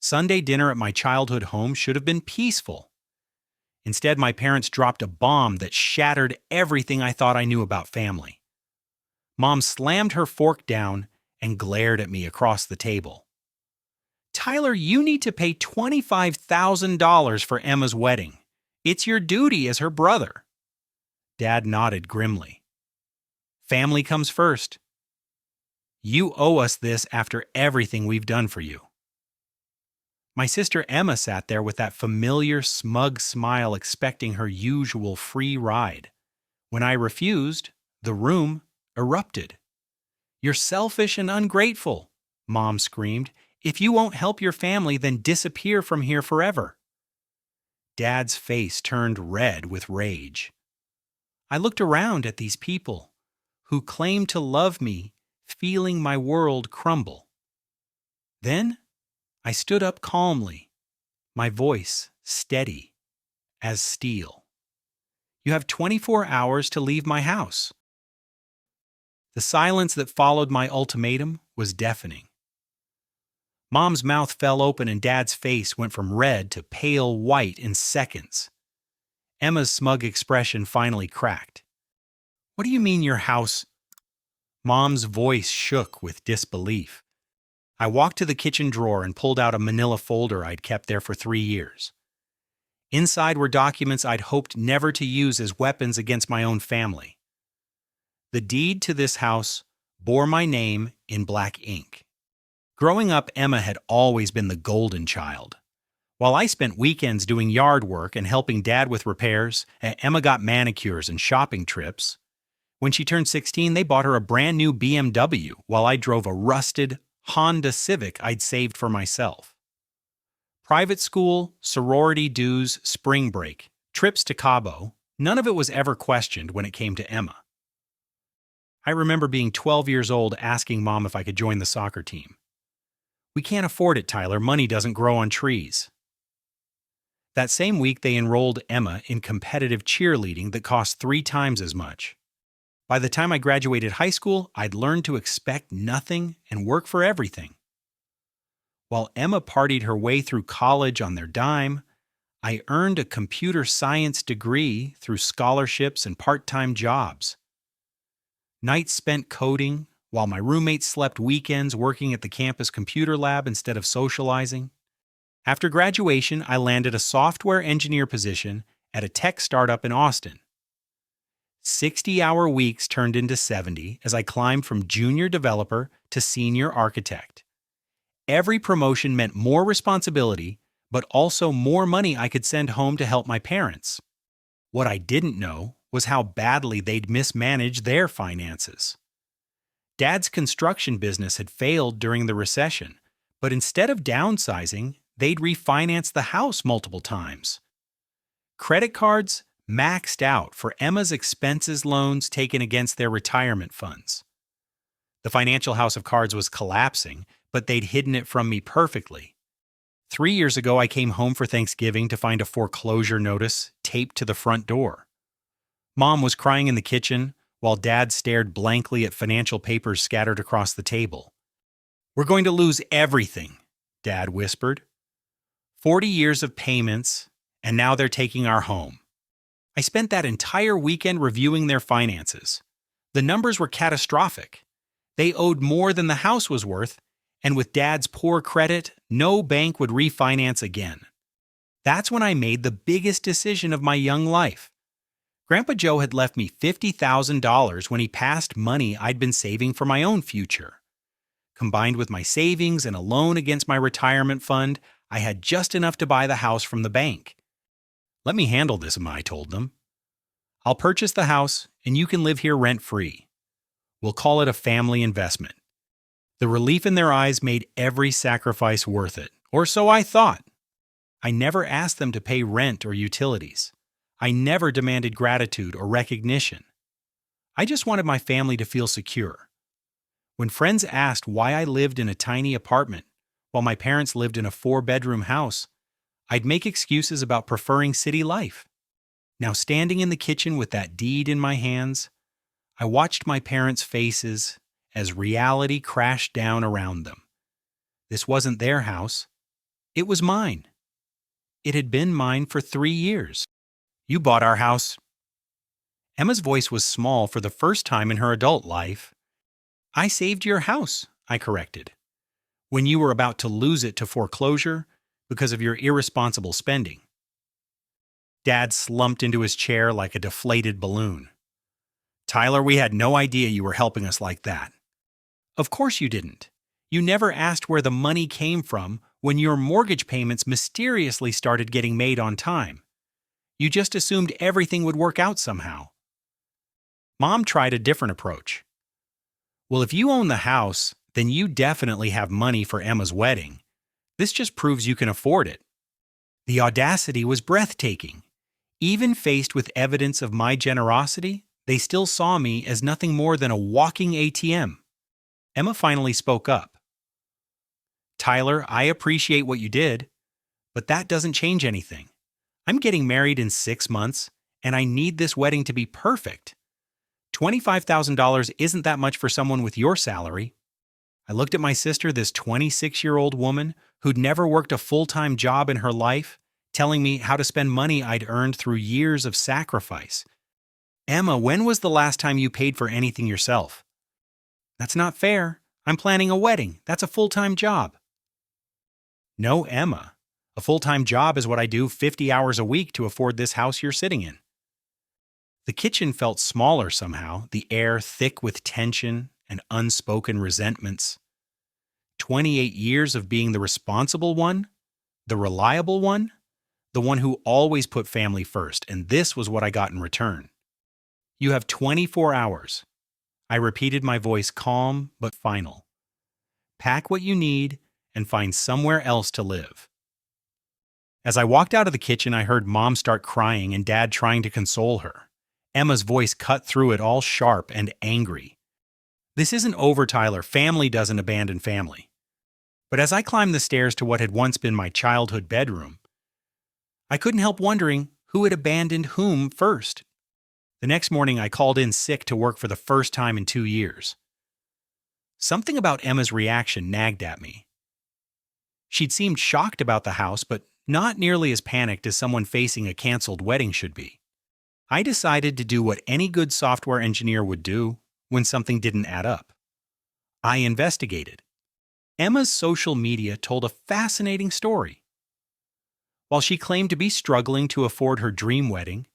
Sunday dinner at my childhood home should have been peaceful. Instead, my parents dropped a bomb that shattered everything I thought I knew about family. Mom slammed her fork down and glared at me across the table. Tyler, you need to pay $25,000 for Emma's wedding. It's your duty as her brother. Dad nodded grimly. Family comes first. You owe us this after everything we've done for you. My sister Emma sat there with that familiar, smug smile expecting her usual free ride. When I refused, the room erupted. You're selfish and ungrateful, Mom screamed. If you won't help your family, then disappear from here forever. Dad's face turned red with rage. I looked around at these people who claimed to love me, feeling my world crumble. Then I stood up calmly, my voice steady as steel. You have 24 hours to leave my house. The silence that followed my ultimatum was deafening. Mom's mouth fell open and Dad's face went from red to pale white in seconds. Emma's smug expression finally cracked. What do you mean your house? Mom's voice shook with disbelief. I walked to the kitchen drawer and pulled out a manila folder I'd kept there for 3 years. Inside were documents I'd hoped never to use as weapons against my own family. The deed to this house bore my name in black ink. Growing up, Emma had always been the golden child. While I spent weekends doing yard work and helping Dad with repairs, Emma got manicures and shopping trips. When she turned 16, they bought her a brand new BMW while I drove a rusted Honda Civic I'd saved for myself. Private school, sorority dues, spring break, trips to Cabo, none of it was ever questioned when it came to Emma. I remember being 12 years old asking Mom if I could join the soccer team. We can't afford it, Tyler. Money doesn't grow on trees. That same week, they enrolled Emma in competitive cheerleading that cost 3 times as much. By the time I graduated high school, I'd learned to expect nothing and work for everything. While Emma partied her way through college on their dime, I earned a computer science degree through scholarships and part-time jobs. Nights spent coding, while my roommates slept weekends working at the campus computer lab instead of socializing. After graduation, I landed a software engineer position at a tech startup in Austin. 60-hour weeks turned into 70 as I climbed from junior developer to senior architect. Every promotion meant more responsibility, but also more money I could send home to help my parents. What I didn't know was how badly they'd mismanaged their finances. Dad's construction business had failed during the recession, but instead of downsizing, they'd refinanced the house multiple times. Credit cards maxed out for Emma's expenses loans taken against their retirement funds. The financial house of cards was collapsing, but they'd hidden it from me perfectly. 3 years ago, I came home for Thanksgiving to find a foreclosure notice taped to the front door. Mom was crying in the kitchen, while Dad stared blankly at financial papers scattered across the table. We're going to lose everything, Dad whispered. 40 years of payments, and now they're taking our home. I spent that entire weekend reviewing their finances. The numbers were catastrophic. They owed more than the house was worth, and with Dad's poor credit, no bank would refinance again. That's when I made the biggest decision of my young life. Grandpa Joe had left me $50,000 when he passed money I'd been saving for my own future. Combined with my savings and a loan against my retirement fund, I had just enough to buy the house from the bank. Let me handle this, Emma, I told them. I'll purchase the house, and you can live here rent-free. We'll call it a family investment. The relief in their eyes made every sacrifice worth it, or so I thought. I never asked them to pay rent or utilities. I never demanded gratitude or recognition. I just wanted my family to feel secure. When friends asked why I lived in a tiny apartment while my parents lived in a 4-bedroom house, I'd make excuses about preferring city life. Now, standing in the kitchen with that deed in my hands, I watched my parents' faces as reality crashed down around them. This wasn't their house. It was mine. It had been mine for 3 years. You bought our house. Emma's voice was small for the first time in her adult life. I saved your house, I corrected, when you were about to lose it to foreclosure because of your irresponsible spending. Dad slumped into his chair like a deflated balloon. Tyler, we had no idea you were helping us like that. Of course you didn't. You never asked where the money came from when your mortgage payments mysteriously started getting made on time. You just assumed everything would work out somehow. Mom tried a different approach. Well, if you own the house, then you definitely have money for Emma's wedding. This just proves you can afford it. The audacity was breathtaking. Even faced with evidence of my generosity, they still saw me as nothing more than a walking ATM. Emma finally spoke up. Tyler, I appreciate what you did, but that doesn't change anything. I'm getting married in 6 months, and I need this wedding to be perfect. $25,000 isn't that much for someone with your salary. I looked at my sister, this 26-year-old woman who'd never worked a full-time job in her life, telling me how to spend money I'd earned through years of sacrifice. Emma, when was the last time you paid for anything yourself? That's not fair. I'm planning a wedding. That's a full-time job. No, Emma. A full-time job is what I do 50 hours a week to afford this house you're sitting in. The kitchen felt smaller somehow, the air thick with tension and unspoken resentments. 28 years of being the responsible one, the reliable one, the one who always put family first, and this was what I got in return. You have 24 hours. I repeated, my voice calm but final. Pack what you need and find somewhere else to live. As I walked out of the kitchen, I heard Mom start crying and Dad trying to console her. Emma's voice cut through it, all sharp and angry. This isn't over, Tyler. Family doesn't abandon family. But as I climbed the stairs to what had once been my childhood bedroom, I couldn't help wondering who had abandoned whom first. The next morning, I called in sick to work for the first time in 2 years. Something about Emma's reaction nagged at me. She'd seemed shocked about the house, but not nearly as panicked as someone facing a canceled wedding should be. I decided to do what any good software engineer would do when something didn't add up. I investigated. Emma's social media told a fascinating story. While she claimed to be struggling to afford her dream wedding,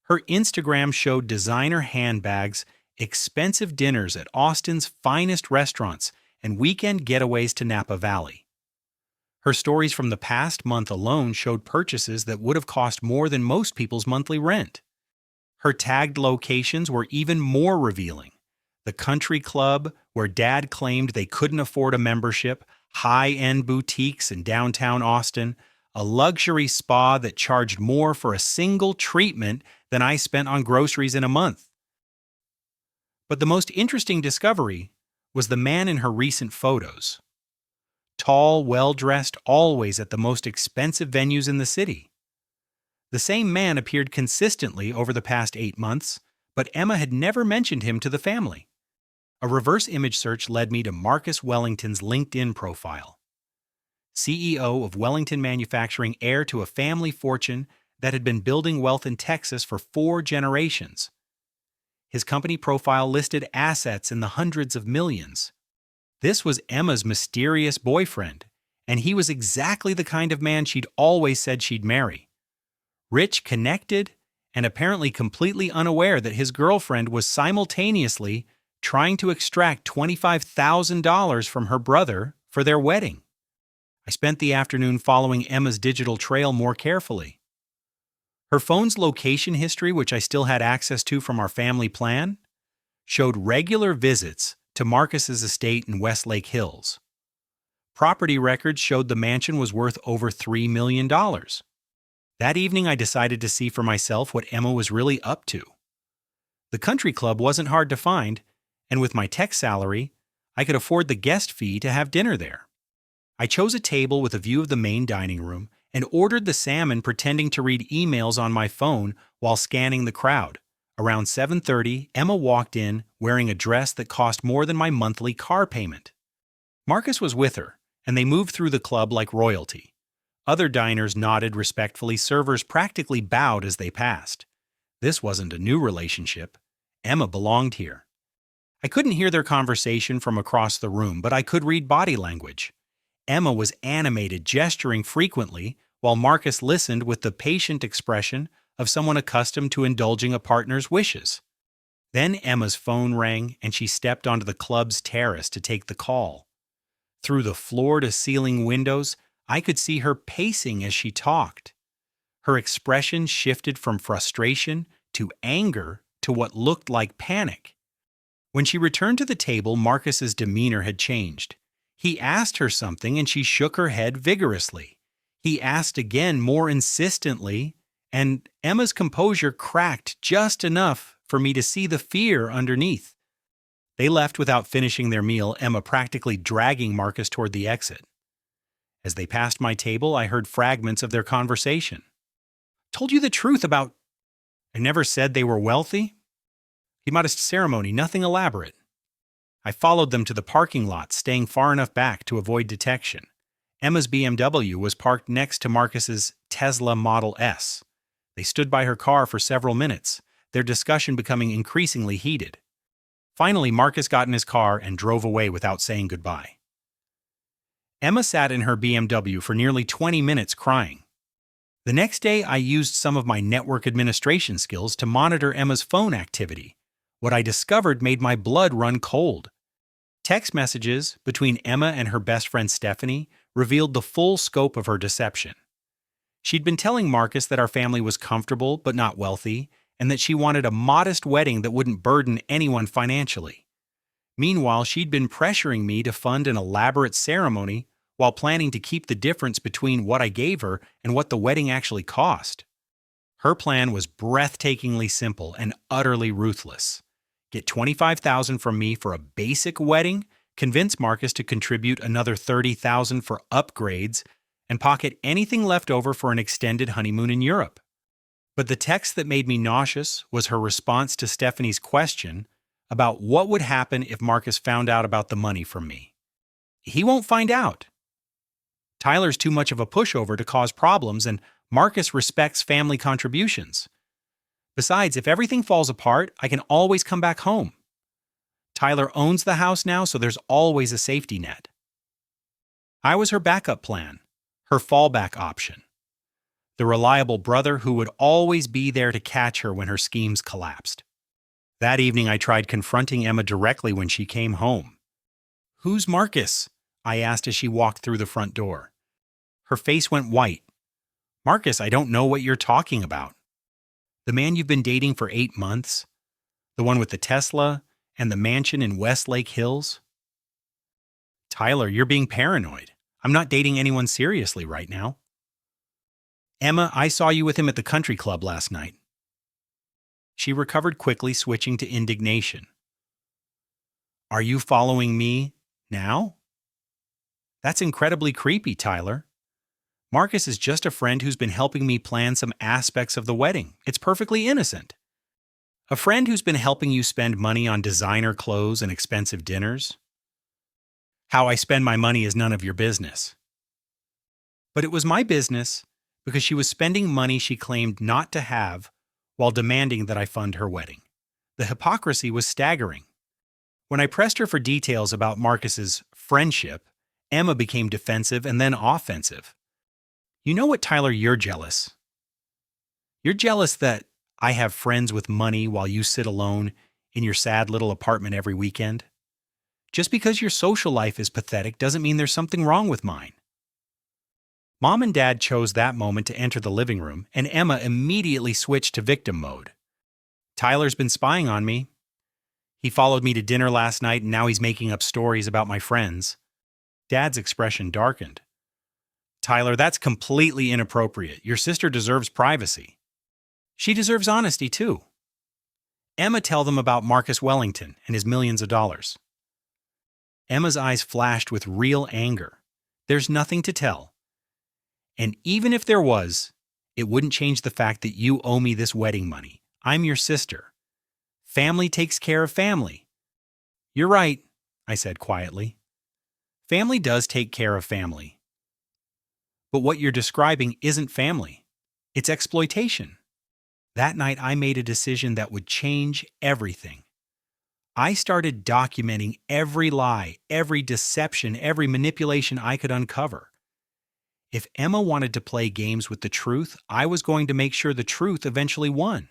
her Instagram showed designer handbags, expensive dinners at Austin's finest restaurants, and weekend getaways to Napa Valley. Her stories from the past month alone showed purchases that would have cost more than most people's monthly rent. Her tagged locations were even more revealing. The country club, where Dad claimed they couldn't afford a membership, high-end boutiques in downtown Austin, a luxury spa that charged more for a single treatment than I spent on groceries in a month. But the most interesting discovery was the man in her recent photos. Tall, well-dressed, always at the most expensive venues in the city. The same man appeared consistently over the past 8 months, but Emma had never mentioned him to the family. A reverse image search led me to Marcus Wellington's LinkedIn profile. CEO of Wellington Manufacturing, heir to a family fortune that had been building wealth in Texas for 4 generations. His company profile listed assets in the hundreds of millions. This was Emma's mysterious boyfriend, and he was exactly the kind of man she'd always said she'd marry. Rich, connected, and apparently completely unaware that his girlfriend was simultaneously trying to extract $25,000 from her brother for their wedding. I spent the afternoon following Emma's digital trail more carefully. Her phone's location history, which I still had access to from our family plan, showed regular visits to Marcus's estate in Westlake Hills. Property records showed the mansion was worth over $3 million. That evening, I decided to see for myself what Emma was really up to. The country club wasn't hard to find, and with my tech salary, I could afford the guest fee to have dinner there. I chose a table with a view of the main dining room and ordered the salmon, pretending to read emails on my phone while scanning the crowd. Around 7:30, Emma walked in wearing a dress that cost more than my monthly car payment. Marcus was with her, and they moved through the club like royalty. Other diners nodded respectfully, servers practically bowed as they passed. This wasn't a new relationship. Emma belonged here. I couldn't hear their conversation from across the room, but I could read body language. Emma was animated, gesturing frequently, while Marcus listened with the patient expression of someone accustomed to indulging a partner's wishes. Then Emma's phone rang, and she stepped onto the club's terrace to take the call. Through the floor-to-ceiling windows, I could see her pacing as she talked. Her expression shifted from frustration to anger to what looked like panic. When she returned to the table, Marcus's demeanor had changed. He asked her something and she shook her head vigorously. He asked again more insistently, and Emma's composure cracked just enough for me to see the fear underneath. They left without finishing their meal, Emma practically dragging Marcus toward the exit. As they passed my table, I heard fragments of their conversation. Told you the truth about... I never said they were wealthy. A modest ceremony, nothing elaborate. I followed them to the parking lot, staying far enough back to avoid detection. Emma's BMW was parked next to Marcus's Tesla Model S. They stood by her car for several minutes, their discussion becoming increasingly heated. Finally, Marcus got in his car and drove away without saying goodbye. Emma sat in her BMW for nearly 20 minutes crying. The next day, I used some of my network administration skills to monitor Emma's phone activity. What I discovered made my blood run cold. Text messages between Emma and her best friend Stephanie revealed the full scope of her deception. She'd been telling Marcus that our family was comfortable but not wealthy, and that she wanted a modest wedding that wouldn't burden anyone financially. Meanwhile, she'd been pressuring me to fund an elaborate ceremony while planning to keep the difference between what I gave her and what the wedding actually cost. Her plan was breathtakingly simple and utterly ruthless. Get $25,000 from me for a basic wedding, convince Marcus to contribute another $30,000 for upgrades, and pocket anything left over for an extended honeymoon in Europe. But the text that made me nauseous was her response to Stephanie's question about what would happen if Marcus found out about the money from me. He won't find out. Tyler's too much of a pushover to cause problems, and Marcus respects family contributions. Besides, if everything falls apart, I can always come back home. Tyler owns the house now, so there's always a safety net. I was her backup plan, her fallback option. The reliable brother who would always be there to catch her when her schemes collapsed. That evening, I tried confronting Emma directly when she came home. "Who's Marcus?" I asked as she walked through the front door. Her face went white. "Marcus, I don't know what you're talking about." "The man you've been dating for 8 months? The one with the Tesla and the mansion in Westlake Hills?" "Tyler, you're being paranoid. I'm not dating anyone seriously right now." "Emma, I saw you with him at the country club last night." She recovered quickly, switching to indignation. "Are you following me now?" "That's incredibly creepy, Tyler. Marcus is just a friend who's been helping me plan some aspects of the wedding. It's perfectly innocent." "A friend who's been helping you spend money on designer clothes and expensive dinners? How I spend my money is none of your business." But it was my business because she was spending money she claimed not to have while demanding that I fund her wedding. The hypocrisy was staggering. When I pressed her for details about Marcus's friendship, Emma became defensive and then offensive. "You know what, Tyler, you're jealous. You're jealous that I have friends with money while you sit alone in your sad little apartment every weekend. Just because your social life is pathetic doesn't mean there's something wrong with mine." Mom and Dad chose that moment to enter the living room, and Emma immediately switched to victim mode. "Tyler's been spying on me. He followed me to dinner last night, and now he's making up stories about my friends." Dad's expression darkened. "Tyler, that's completely inappropriate. Your sister deserves privacy." "She deserves honesty, too." "Emma, tell them about Marcus Wellington and his millions of dollars." Emma's eyes flashed with real anger. "There's nothing to tell. And even if there was, it wouldn't change the fact that you owe me this wedding money. I'm your sister. Family takes care of family." "You're right," I said quietly. "Family does take care of family. But what you're describing isn't family. It's exploitation. That night, I made a decision that would change everything. I started documenting every lie, every deception, every manipulation I could uncover. If Emma wanted to play games with the truth, I was going to make sure the truth eventually won.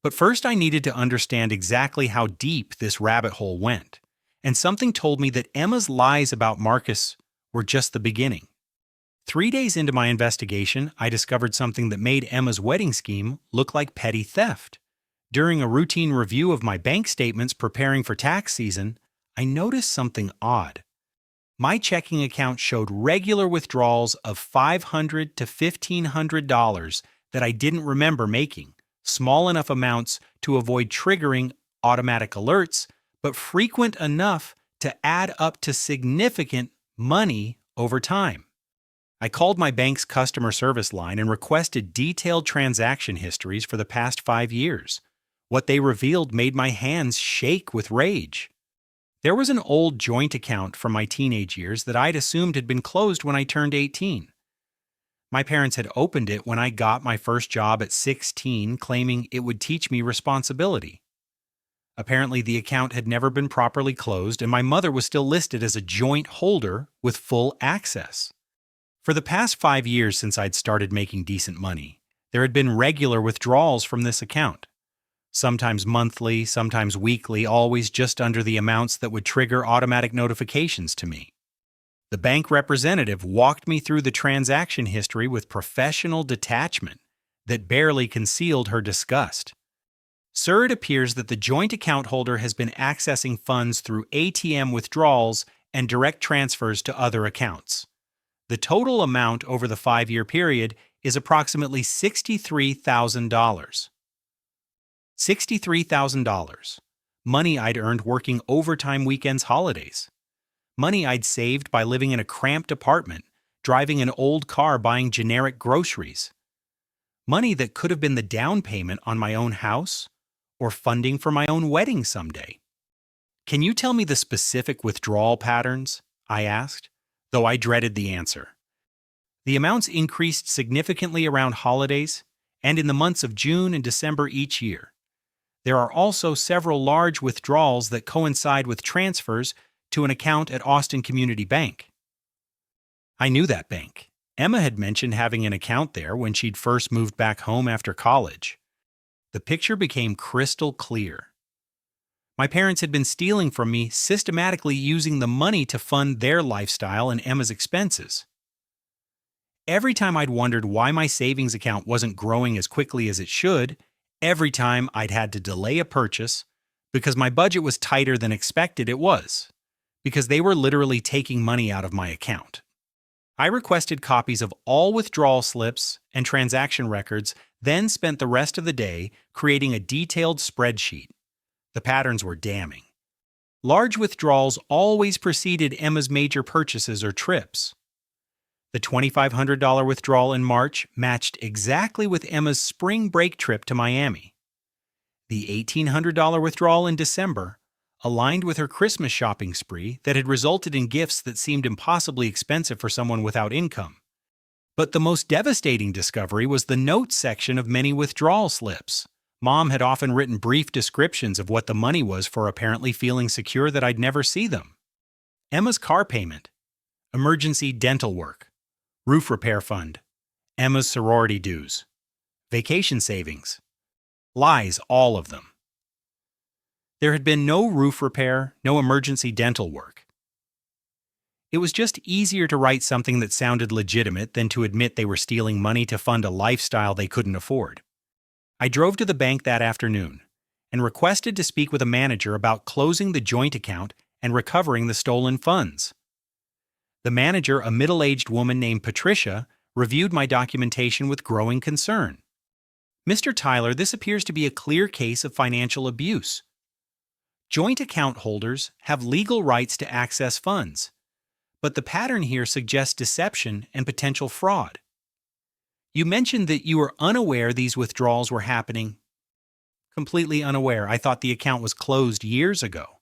But first, I needed to understand exactly how deep this rabbit hole went. And something told me that Emma's lies about Marcus were just the beginning. 3 days into my investigation, I discovered something that made Emma's wedding scheme look like petty theft. During a routine review of my bank statements preparing for tax season, I noticed something odd. My checking account showed regular withdrawals of $500 to $1,500 that I didn't remember making, small enough amounts to avoid triggering automatic alerts, but frequent enough to add up to significant money over time. I called my bank's customer service line and requested detailed transaction histories for the past 5 years. What they revealed made my hands shake with rage. There was an old joint account from my teenage years that I'd assumed had been closed when I turned 18. My parents had opened it when I got my first job at 16, claiming it would teach me responsibility. Apparently, the account had never been properly closed, and my mother was still listed as a joint holder with full access. For the past 5 years since I'd started making decent money, there had been regular withdrawals from this account. Sometimes monthly, sometimes weekly, always just under the amounts that would trigger automatic notifications to me. The bank representative walked me through the transaction history with professional detachment that barely concealed her disgust. Sir, it appears that the joint account holder has been accessing funds through ATM withdrawals and direct transfers to other accounts. The total amount over the 5-year period is approximately $63,000. $63,000. Money I'd earned working overtime weekends, holidays. Money I'd saved by living in a cramped apartment, driving an old car, buying generic groceries. Money that could have been the down payment on my own house or funding for my own wedding someday. Can you tell me the specific withdrawal patterns? I asked, though I dreaded the answer. The amounts increased significantly around holidays and in the months of June and December each year. There are also several large withdrawals that coincide with transfers to an account at Austin Community Bank. I knew that bank. Emma had mentioned having an account there when she'd first moved back home after college. The picture became crystal clear. My parents had been stealing from me, systematically using the money to fund their lifestyle and Emma's expenses. Every time I'd wondered why my savings account wasn't growing as quickly as it should, every time I'd had to delay a purchase because my budget was tighter than expected, it was because they were literally taking money out of my account. I requested copies of all withdrawal slips and transaction records, then spent the rest of the day creating a detailed spreadsheet. The patterns were damning. Large withdrawals always preceded Emma's major purchases or trips. The $2,500 withdrawal in March matched exactly with Emma's spring break trip to Miami. The $1,800 withdrawal in December aligned with her Christmas shopping spree that had resulted in gifts that seemed impossibly expensive for someone without income. But the most devastating discovery was the notes section of many withdrawal slips. Mom had often written brief descriptions of what the money was for, apparently feeling secure that I'd never see them. Emma's car payment, emergency dental work, roof repair fund, Emma's sorority dues, vacation savings. Lies, all of them. There had been no roof repair, no emergency dental work. It was just easier to write something that sounded legitimate than to admit they were stealing money to fund a lifestyle they couldn't afford. I drove to the bank that afternoon and requested to speak with a manager about closing the joint account and recovering the stolen funds. The manager, a middle-aged woman named Patricia, reviewed my documentation with growing concern. "Mr. Tyler, this appears to be a clear case of financial abuse. Joint account holders have legal rights to access funds, but the pattern here suggests deception and potential fraud. You mentioned that you were unaware these withdrawals were happening." "Completely unaware. I thought the account was closed years ago."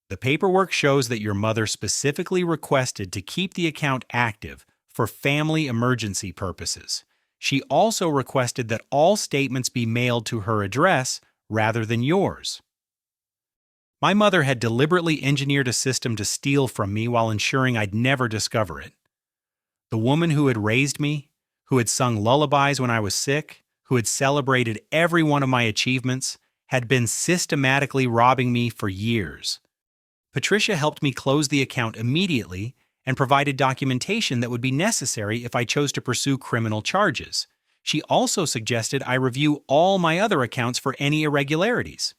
"The paperwork shows that your mother specifically requested to keep the account active for family emergency purposes. She also requested that all statements be mailed to her address rather than yours. My mother had deliberately engineered a system to steal from me while ensuring I'd never discover it. The woman who had raised me, who had sung lullabies when I was sick, who had celebrated every one of my achievements, had been systematically robbing me for years. Patricia helped me close the account immediately and provided documentation that would be necessary if I chose to pursue criminal charges. She also suggested I review all my other accounts for any irregularities.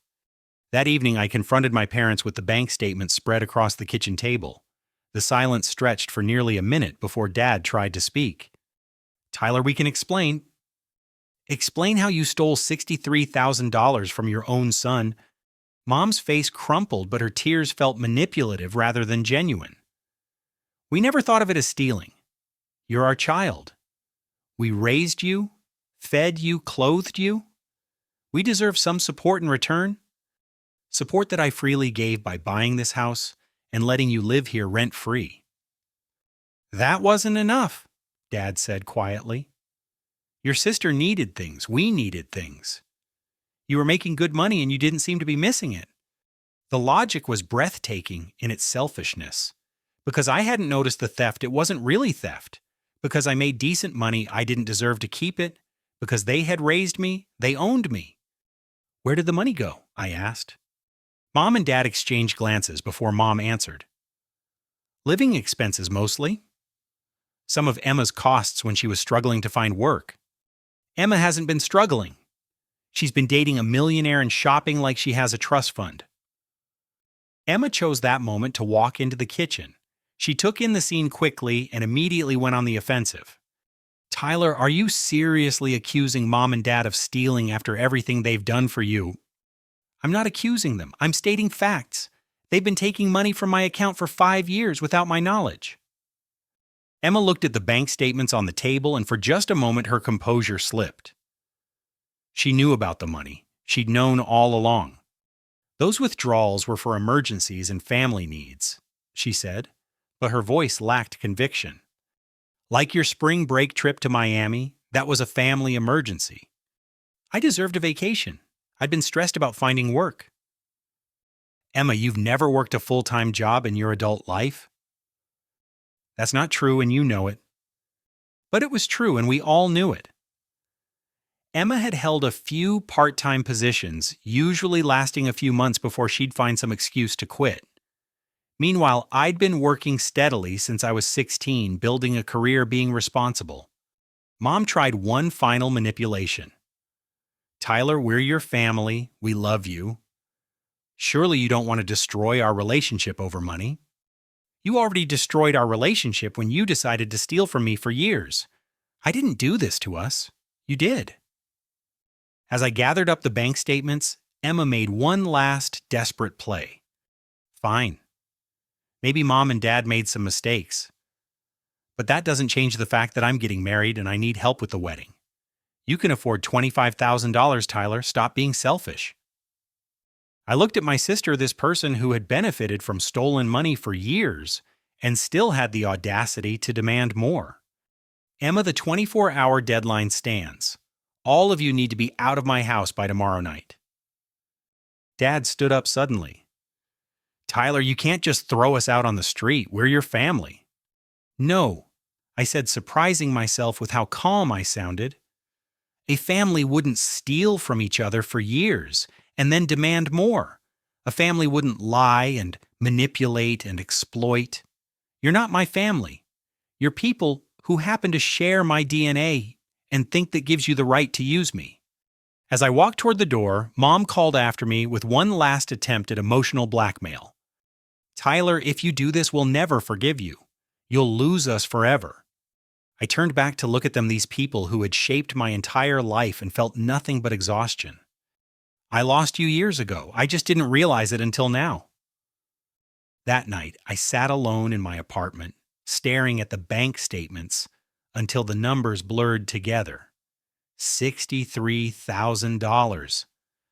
That evening, I confronted my parents with the bank statement spread across the kitchen table. The silence stretched for nearly a minute before Dad tried to speak. "Tyler, we can explain. Explain how you stole $63,000 from your own son." Mom's face crumpled, but her tears felt manipulative rather than genuine. "We never thought of it as stealing. You're our child. We raised you, fed you, clothed you. We deserve some support in return. Support that I freely gave by buying this house and letting you live here rent-free." "That wasn't enough," Dad said quietly. "Your sister needed things. We needed things. You were making good money and you didn't seem to be missing it." The logic was breathtaking in its selfishness. Because I hadn't noticed the theft, it wasn't really theft. Because I made decent money, I didn't deserve to keep it. Because they had raised me, they owned me. "Where did the money go?" I asked. Mom and Dad exchanged glances before Mom answered. "Living expenses mostly. Some of Emma's costs when she was struggling to find work. Emma hasn't been struggling. She's been dating a millionaire and shopping like she has a trust fund." Emma chose that moment to walk into the kitchen. She took in the scene quickly and immediately went on the offensive. "Tyler, are you seriously accusing Mom and Dad of stealing after everything they've done for you?" "I'm not accusing them. I'm stating facts. They've been taking money from my account for 5 years without my knowledge." Emma looked at the bank statements on the table, and for just a moment her composure slipped. She knew about the money. She'd known all along. "Those withdrawals were for emergencies and family needs," she said, but her voice lacked conviction. "Like your spring break trip to Miami, that was a family emergency. I deserved a vacation. I'd been stressed about finding work." "Emma, you've never worked a full-time job in your adult life?" "That's not true, and you know it." But it was true, and we all knew it. Emma had held a few part-time positions, usually lasting a few months before she'd find some excuse to quit. Meanwhile, I'd been working steadily since I was 16, building a career being responsible. Mom tried one final manipulation. "Tyler, we're your family. We love you. Surely you don't want to destroy our relationship over money. You already destroyed our relationship when you decided to steal from me for years. I didn't do this to us. You did." As I gathered up the bank statements, Emma made one last desperate play. "Fine. Maybe Mom and Dad made some mistakes. But that doesn't change the fact that I'm getting married and I need help with the wedding. You can afford $25,000, Tyler. Stop being selfish." I looked at my sister, this person who had benefited from stolen money for years and still had the audacity to demand more. "Emma, the 24-hour deadline stands. All of you need to be out of my house by tomorrow night." Dad stood up suddenly. "Tyler, you can't just throw us out on the street. We're your family." "No," I said, surprising myself with how calm I sounded. "A family wouldn't steal from each other for years and then demand more. A family wouldn't lie and manipulate and exploit. You're not my family. You're people who happen to share my DNA and think that gives you the right to use me." As I walked toward the door, Mom called after me with one last attempt at emotional blackmail. "Tyler, if you do this, we'll never forgive you. You'll lose us forever." I turned back to look at them, these people who had shaped my entire life, and felt nothing but exhaustion. "I lost you years ago. I just didn't realize it until now." That night, I sat alone in my apartment, staring at the bank statements until the numbers blurred together. $63,000.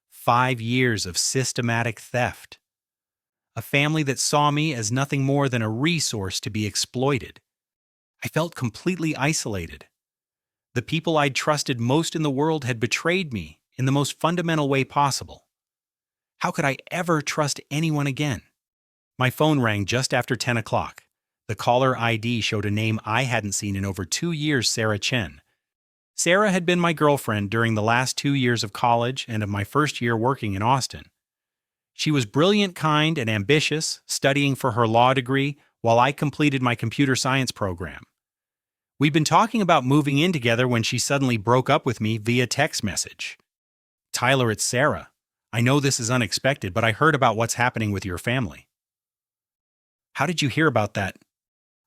5 years of systematic theft. A family that saw me as nothing more than a resource to be exploited. I felt completely isolated. The people I'd trusted most in the world had betrayed me in the most fundamental way possible. How could I ever trust anyone again? My phone rang just after 10 o'clock. The caller ID showed a name I hadn't seen in over 2 years, Sarah Chen. Sarah had been my girlfriend during the last 2 years of college and of my first year working in Austin. She was brilliant, kind, and ambitious, studying for her law degree while I completed my computer science program. We'd been talking about moving in together when she suddenly broke up with me via text message. "Tyler, it's Sarah. I know this is unexpected, but I heard about what's happening with your family." "How did you hear about that?"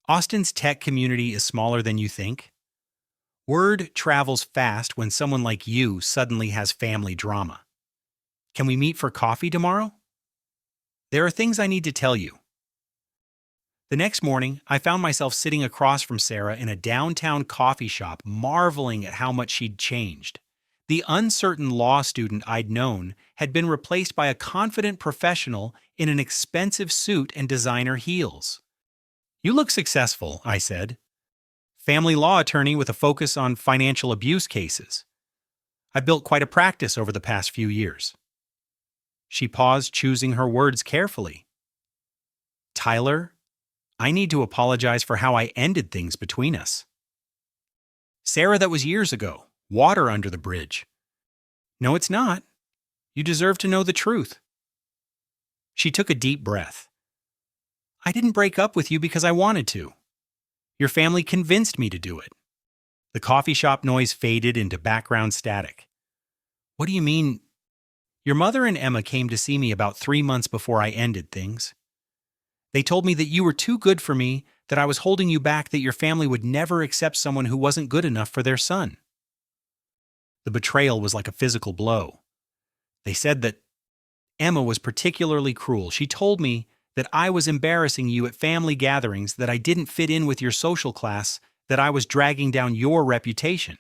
"Austin's tech community is smaller than you think. Word travels fast when someone like you suddenly has family drama. Can we meet for coffee tomorrow?" "There are things I need to tell you." The next morning, I found myself sitting across from Sarah in a downtown coffee shop, marveling at how much she'd changed. The uncertain law student I'd known had been replaced by a confident professional in an expensive suit and designer heels. "You look successful," I said. "Family law attorney with a focus on financial abuse cases. I've built quite a practice over the past few years." She paused, choosing her words carefully. "Tyler, I need to apologize for how I ended things between us." "Sarah, that was years ago. Water under the bridge." "No, it's not. You deserve to know the truth." She took a deep breath. "I didn't break up with you because I wanted to. Your family convinced me to do it." The coffee shop noise faded into background static. "What do you mean?" "Your mother and Emma came to see me about 3 months before I ended things. They told me that you were too good for me, that I was holding you back, that your family would never accept someone who wasn't good enough for their son." The betrayal was like a physical blow. "They said that Emma was particularly cruel. She told me that I was embarrassing you at family gatherings, that I didn't fit in with your social class, that I was dragging down your reputation.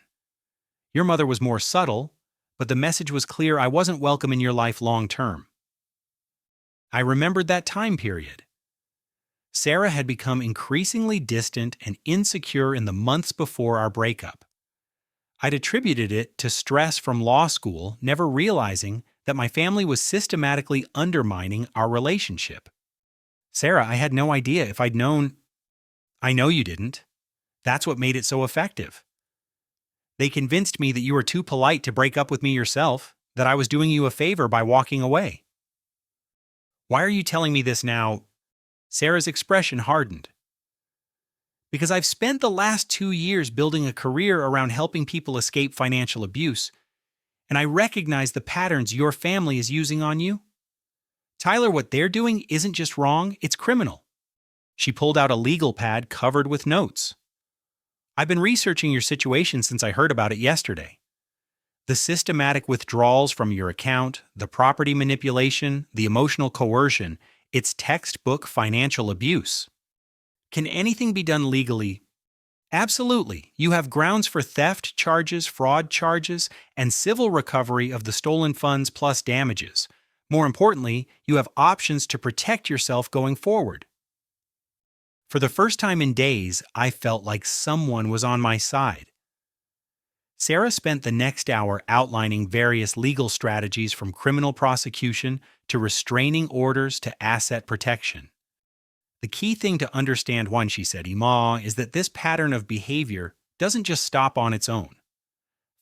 Your mother was more subtle, but the message was clear: I wasn't welcome in your life long term." I remembered that time period. Sarah had become increasingly distant and insecure in the months before our breakup. I'd attributed it to stress from law school, never realizing that my family was systematically undermining our relationship. "Sarah, I had no idea. If I'd known—" "I know you didn't. That's what made it so effective. They convinced me that you were too polite to break up with me yourself, that I was doing you a favor by walking away." "Why are you telling me this now?" Sarah's expression hardened. "Because I've spent the last 2 years building a career around helping people escape financial abuse, and I recognize the patterns your family is using on you. Tyler, what they're doing isn't just wrong, it's criminal." She pulled out a legal pad covered with notes. "I've been researching your situation since I heard about it yesterday. The systematic withdrawals from your account, the property manipulation, the emotional coercion, it's textbook financial abuse. Can anything be done legally?" "Absolutely. You have grounds for theft charges, fraud charges, and civil recovery of the stolen funds plus damages. More importantly, you have options to protect yourself going forward." For the first time in days, I felt like someone was on my side. Sarah spent the next hour outlining various legal strategies, from criminal prosecution to restraining orders to asset protection. "The key thing to understand, Juan," she said, "Ima, is that this pattern of behavior doesn't just stop on its own.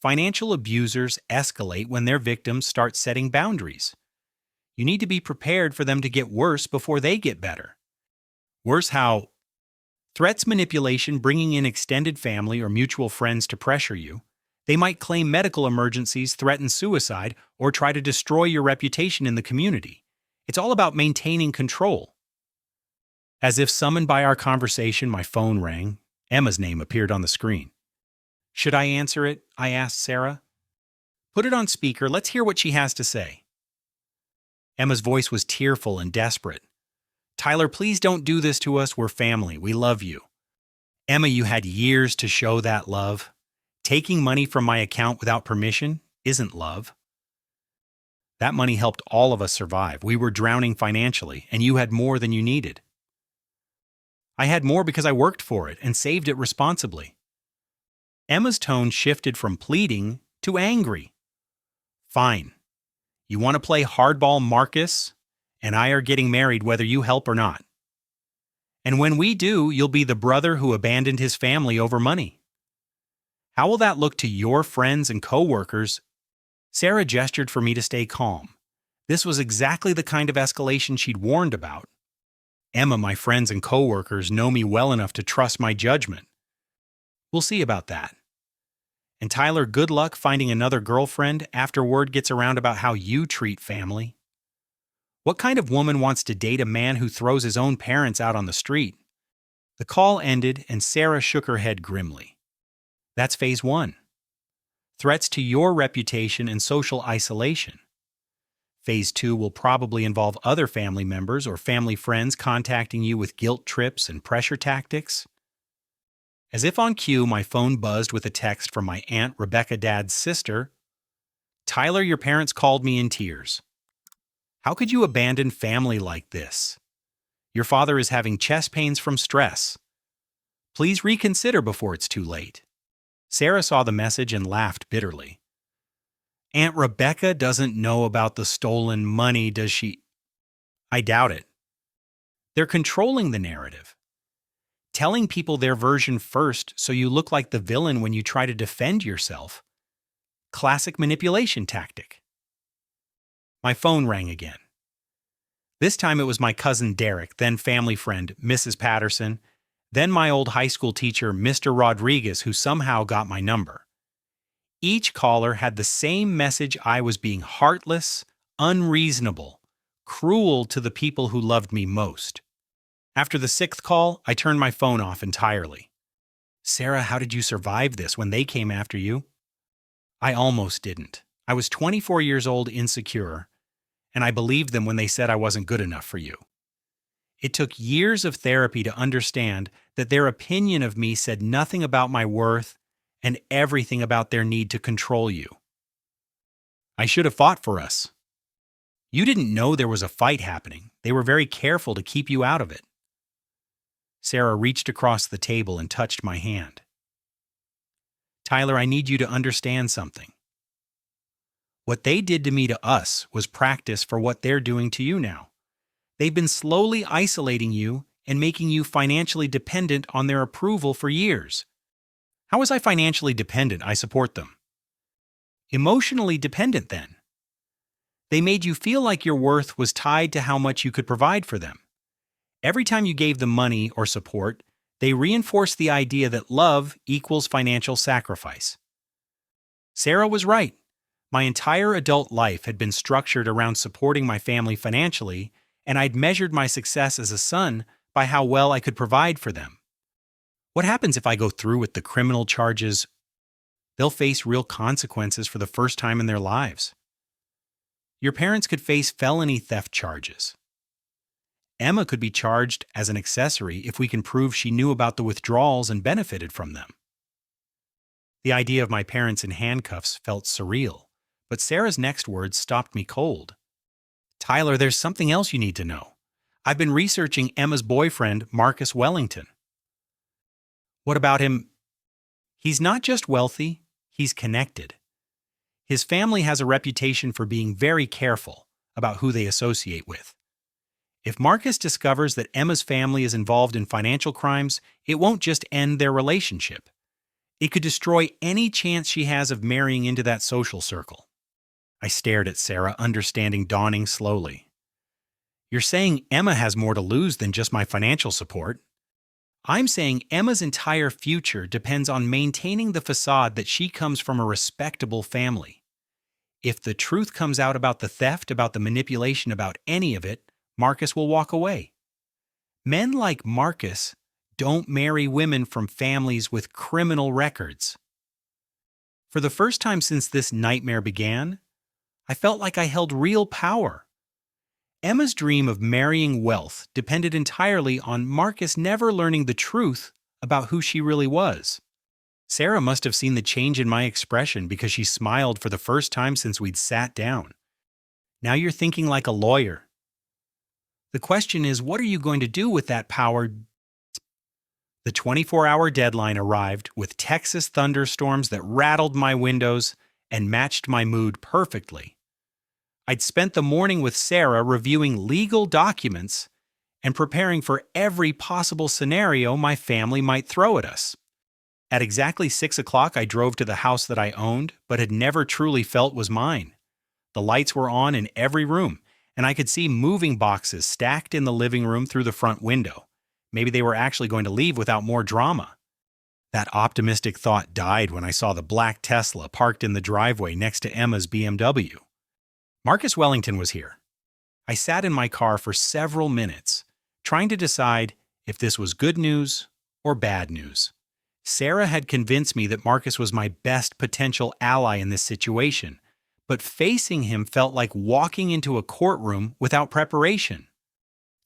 Financial abusers escalate when their victims start setting boundaries. You need to be prepared for them to get worse before they get better." "Worse how?" "Threats, manipulation, bringing in extended family or mutual friends to pressure you. They might claim medical emergencies, threaten suicide, or try to destroy your reputation in the community. It's all about maintaining control." As if summoned by our conversation, my phone rang. Emma's name appeared on the screen. "Should I answer it?" I asked Sarah. "Put it on speaker. Let's hear what she has to say." Emma's voice was tearful and desperate. "Tyler, please don't do this to us. We're family. We love you." "Emma, you had years to show that love. Taking money from my account without permission isn't love. That money helped all of us survive. We were drowning financially, and you had more than you needed." I had more because I worked for it and saved it responsibly. Emma's tone shifted from pleading to angry. Fine. You want to play hardball, Marcus? And I are getting married whether you help or not. And when we do, you'll be the brother who abandoned his family over money. How will that look to your friends and coworkers? Sarah gestured for me to stay calm. This was exactly the kind of escalation she'd warned about. Emma, my friends and coworkers know me well enough to trust my judgment. We'll see about that. And Tyler, good luck finding another girlfriend after word gets around about how you treat family. What kind of woman wants to date a man who throws his own parents out on the street? The call ended and Sarah shook her head grimly. That's phase 1. Threats to your reputation and social isolation. Phase 2 will probably involve other family members or family friends contacting you with guilt trips and pressure tactics. As if on cue, my phone buzzed with a text from my Aunt Rebecca Dad's sister. Tyler, your parents called me in tears. How could you abandon family like this? Your father is having chest pains from stress. Please reconsider before it's too late. Sarah saw the message and laughed bitterly. Aunt Rebecca doesn't know about the stolen money, does she? I doubt it. They're controlling the narrative. Telling people their version first so you look like the villain when you try to defend yourself. Classic manipulation tactic. My phone rang again. This time it was my cousin Derek, then family friend, Mrs. Patterson, then my old high school teacher, Mr. Rodriguez, who somehow got my number. Each caller had the same message: I was being heartless, unreasonable, cruel to the people who loved me most. After the 6th call, I turned my phone off entirely. Sarah, how did you survive this when they came after you? I almost didn't. I was 24 years old, insecure, and I believed them when they said I wasn't good enough for you. It took years of therapy to understand that their opinion of me said nothing about my worth and everything about their need to control you. I should have fought for us. You didn't know there was a fight happening. They were very careful to keep you out of it. Sarah reached across the table and touched my hand. Tyler, I need you to understand something. What they did to me to us was practice for what they're doing to you now. They've been slowly isolating you and making you financially dependent on their approval for years. How was I financially dependent? I support them. Emotionally dependent, then. They made you feel like your worth was tied to how much you could provide for them. Every time you gave them money or support, they reinforced the idea that love equals financial sacrifice. Sarah was right. My entire adult life had been structured around supporting my family financially, and I'd measured my success as a son by how well I could provide for them. What happens if I go through with the criminal charges? They'll face real consequences for the first time in their lives. Your parents could face felony theft charges. Emma could be charged as an accessory if we can prove she knew about the withdrawals and benefited from them. The idea of my parents in handcuffs felt surreal, but Sarah's next words stopped me cold. Tyler, there's something else you need to know. I've been researching Emma's boyfriend, Marcus Wellington. What about him? He's not just wealthy, he's connected. His family has a reputation for being very careful about who they associate with. If Marcus discovers that Emma's family is involved in financial crimes, it won't just end their relationship. It could destroy any chance she has of marrying into that social circle. I stared at Sarah, understanding dawning slowly. You're saying Emma has more to lose than just my financial support. I'm saying Emma's entire future depends on maintaining the facade that she comes from a respectable family. If the truth comes out about the theft, about the manipulation, about any of it, Marcus will walk away. Men like Marcus don't marry women from families with criminal records. For the first time since this nightmare began, I felt like I held real power. Emma's dream of marrying wealth depended entirely on Marcus never learning the truth about who she really was. Sarah must have seen the change in my expression because she smiled for the first time since we'd sat down. Now you're thinking like a lawyer. The question is, what are you going to do with that power? The 24-hour deadline arrived with Texas thunderstorms that rattled my windows and matched my mood perfectly. I'd spent the morning with Sarah reviewing legal documents and preparing for every possible scenario my family might throw at us. At exactly 6 o'clock, I drove to the house that I owned but had never truly felt was mine. The lights were on in every room, and I could see moving boxes stacked in the living room through the front window. Maybe they were actually going to leave without more drama. That optimistic thought died when I saw the black Tesla parked in the driveway next to Emma's BMW. Marcus Wellington was here. I sat in my car for several minutes, trying to decide if this was good news or bad news. Sarah had convinced me that Marcus was my best potential ally in this situation, but facing him felt like walking into a courtroom without preparation.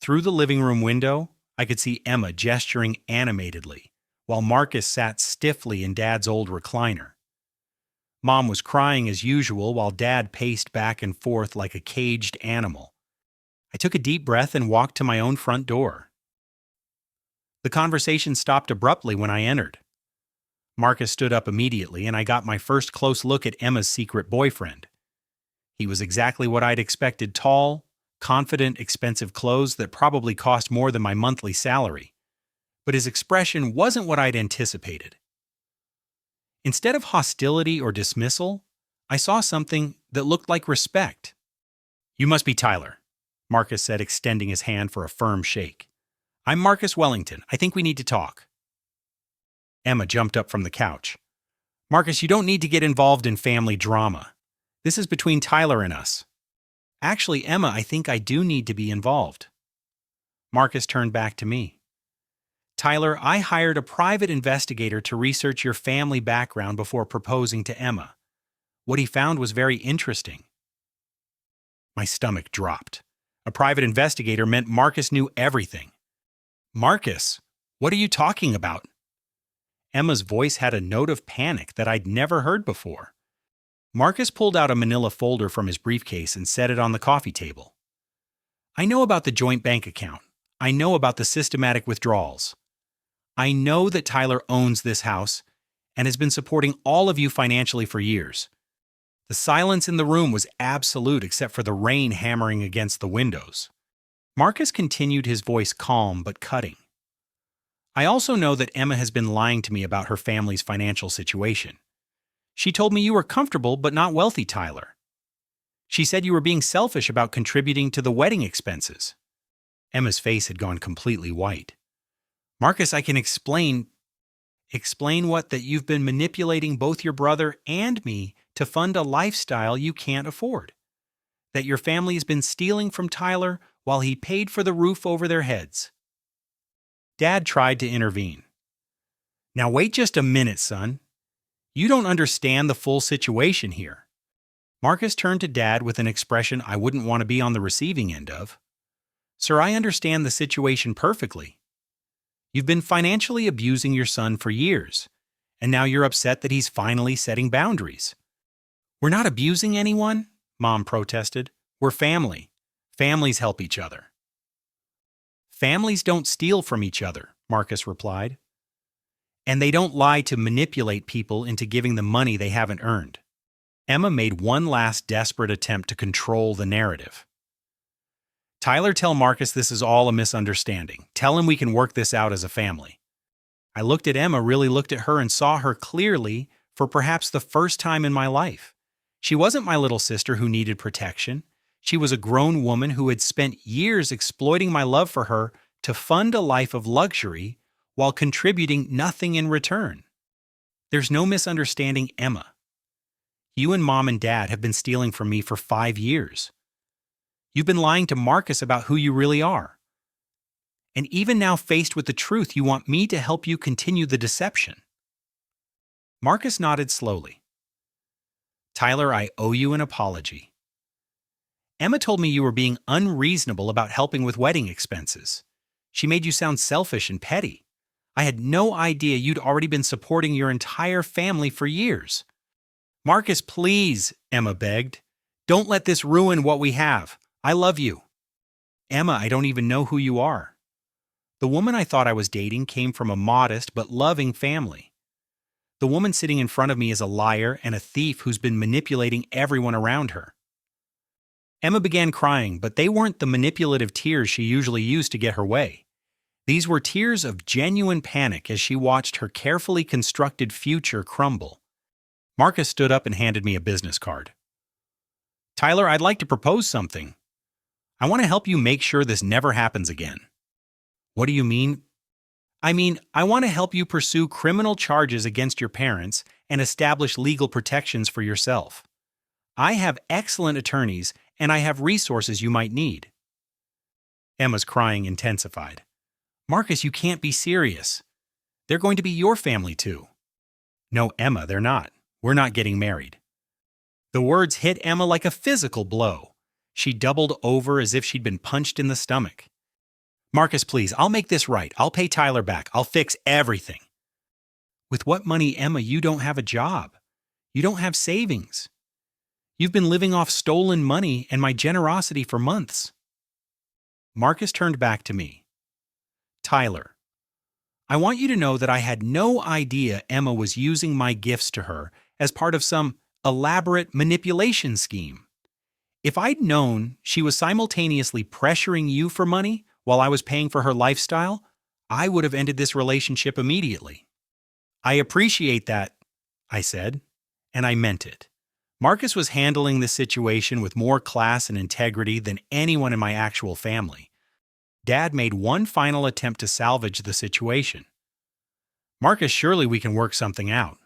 Through the living room window, I could see Emma gesturing animatedly, while Marcus sat stiffly in Dad's old recliner. Mom was crying as usual while Dad paced back and forth like a caged animal. I took a deep breath and walked to my own front door. The conversation stopped abruptly when I entered. Marcus stood up immediately, and I got my first close look at Emma's secret boyfriend. He was exactly what I'd expected: tall, confident, expensive clothes that probably cost more than my monthly salary. But his expression wasn't what I'd anticipated. Instead of hostility or dismissal, I saw something that looked like respect. "You must be Tyler," Marcus said, extending his hand for a firm shake. "I'm Marcus Wellington. I think we need to talk." Emma jumped up from the couch. "Marcus, you don't need to get involved in family drama. This is between Tyler and us." "Actually, Emma, I think I do need to be involved." Marcus turned back to me. "Tyler, I hired a private investigator to research your family background before proposing to Emma. What he found was very interesting." My stomach dropped. A private investigator meant Marcus knew everything. "Marcus, what are you talking about?" Emma's voice had a note of panic that I'd never heard before. Marcus pulled out a manila folder from his briefcase and set it on the coffee table. "I know about the joint bank account. I know about the systematic withdrawals. I know that Tyler owns this house and has been supporting all of you financially for years. The silence in the room was absolute except for the rain hammering against the windows." Marcus continued, his voice calm but cutting. "I also know that Emma has been lying to me about her family's financial situation. She told me you were comfortable but not wealthy, Tyler. She said you were being selfish about contributing to the wedding expenses." Emma's face had gone completely white. "Marcus, I can explain." "Explain what? That you've been manipulating both your brother and me to fund a lifestyle you can't afford. That your family has been stealing from Tyler while he paid for the roof over their heads." Dad tried to intervene. "Now wait just a minute, son. You don't understand the full situation here." Marcus turned to Dad with an expression I wouldn't want to be on the receiving end of. "Sir, I understand the situation perfectly. You've been financially abusing your son for years, and now you're upset that he's finally setting boundaries." "We're not abusing anyone," Mom protested. "We're family. Families help each other." "Families don't steal from each other," Marcus replied. "And they don't lie to manipulate people into giving them money they haven't earned." Emma made one last desperate attempt to control the narrative. "Tyler, tell Marcus this is all a misunderstanding. Tell him we can work this out as a family." I looked at Emma, really looked at her, and saw her clearly for perhaps the first time in my life. She wasn't my little sister who needed protection. She was a grown woman who had spent years exploiting my love for her to fund a life of luxury while contributing nothing in return. "There's no misunderstanding, Emma. You and Mom and Dad have been stealing from me for 5 years. You've been lying to Marcus about who you really are. And even now, faced with the truth, you want me to help you continue the deception." Marcus nodded slowly. "Tyler, I owe you an apology. Emma told me you were being unreasonable about helping with wedding expenses. She made you sound selfish and petty. I had no idea you'd already been supporting your entire family for years." "Marcus, please," Emma begged. "Don't let this ruin what we have. I love you." "Emma, I don't even know who you are." The woman I thought I was dating came from a modest but loving family. The woman sitting in front of me is a liar and a thief who's been manipulating everyone around her. Emma began crying, but they weren't the manipulative tears she usually used to get her way. These were tears of genuine panic as she watched her carefully constructed future crumble. Marcus stood up and handed me a business card. "Tyler, I'd like to propose something. I want to help you make sure this never happens again." "What do you mean?" I want to help you pursue criminal charges against your parents and establish legal protections for yourself. I have excellent attorneys, and I have resources you might need." Emma's crying intensified. "Marcus, you can't be serious. They're going to be your family too." "No, Emma, they're not. We're not getting married." The words hit Emma like a physical blow. She doubled over as if she'd been punched in the stomach. "Marcus, please, I'll make this right. I'll pay Tyler back. I'll fix everything." "With what money, Emma? You don't have a job. You don't have savings. You've been living off stolen money and my generosity for months." Marcus turned back to me. "Tyler, I want you to know that I had no idea Emma was using my gifts to her as part of some elaborate manipulation scheme. If I'd known she was simultaneously pressuring you for money while I was paying for her lifestyle, I would have ended this relationship immediately." "I appreciate that," I said, and I meant it. Marcus was handling this situation with more class and integrity than anyone in my actual family. Dad made one final attempt to salvage the situation. "Marcus, surely we can work something out.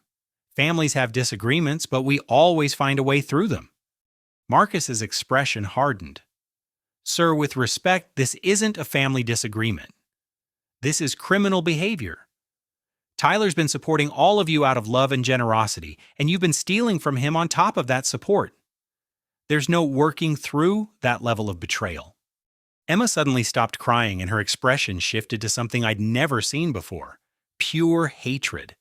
Families have disagreements, but we always find a way through them." Marcus's expression hardened. "Sir, with respect, this isn't a family disagreement. This is criminal behavior. Tyler's been supporting all of you out of love and generosity, and you've been stealing from him on top of that support. There's no working through that level of betrayal." Emma suddenly stopped crying and her expression shifted to something I'd never seen before: pure hatred.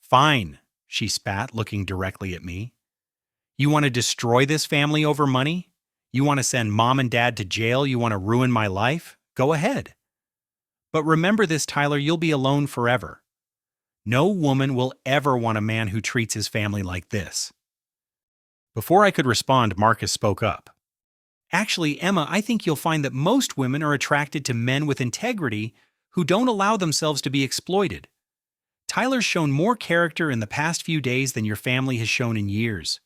"Fine," she spat, looking directly at me. "You want to destroy this family over money? You want to send Mom and Dad to jail? You want to ruin my life? Go ahead. But remember this, Tyler, you'll be alone forever. No woman will ever want a man who treats his family like this." Before I could respond, Marcus spoke up. "Actually, Emma, I think you'll find that most women are attracted to men with integrity who don't allow themselves to be exploited. Tyler's shown more character in the past few days than your family has shown in years."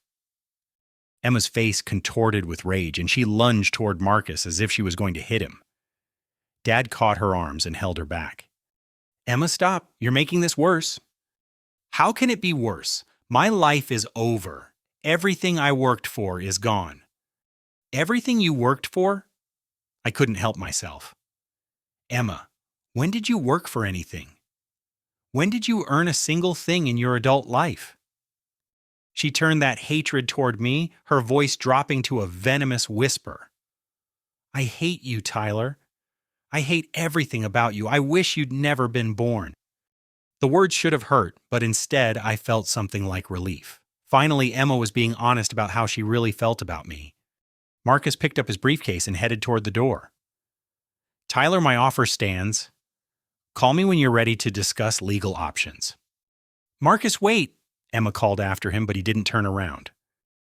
Emma's face contorted with rage, and she lunged toward Marcus as if she was going to hit him. Dad caught her arms and held her back. "Emma, stop. You're making this worse." "How can it be worse? My life is over. Everything I worked for is gone." "Everything you worked for?" I couldn't help myself. "Emma, when did you work for anything? When did you earn a single thing in your adult life?" She turned that hatred toward me, her voice dropping to a venomous whisper. "I hate you, Tyler. I hate everything about you. I wish you'd never been born." The words should have hurt, but instead I felt something like relief. Finally, Emma was being honest about how she really felt about me. Marcus picked up his briefcase and headed toward the door. "Tyler, my offer stands. Call me when you're ready to discuss legal options." "Marcus, wait!" Emma called after him, but he didn't turn around.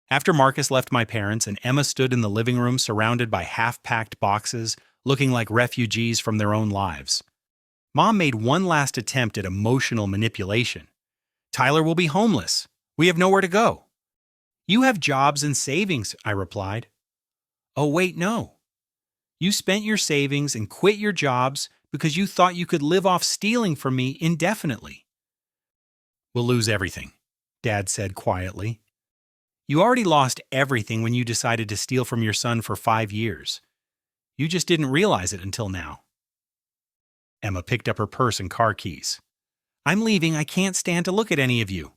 After Marcus left my parents and Emma stood in the living room surrounded by half-packed boxes, looking like refugees from their own lives, Mom made one last attempt at emotional manipulation. "Tyler will be homeless. We have nowhere to go." "You have jobs and savings," I replied. "Oh, wait, no. You spent your savings and quit your jobs because you thought you could live off stealing from me indefinitely." "We'll lose everything," Dad said quietly. "You already lost everything when you decided to steal from your son for 5 years. You just didn't realize it until now." Emma picked up her purse and car keys. "I'm leaving. I can't stand to look at any of you."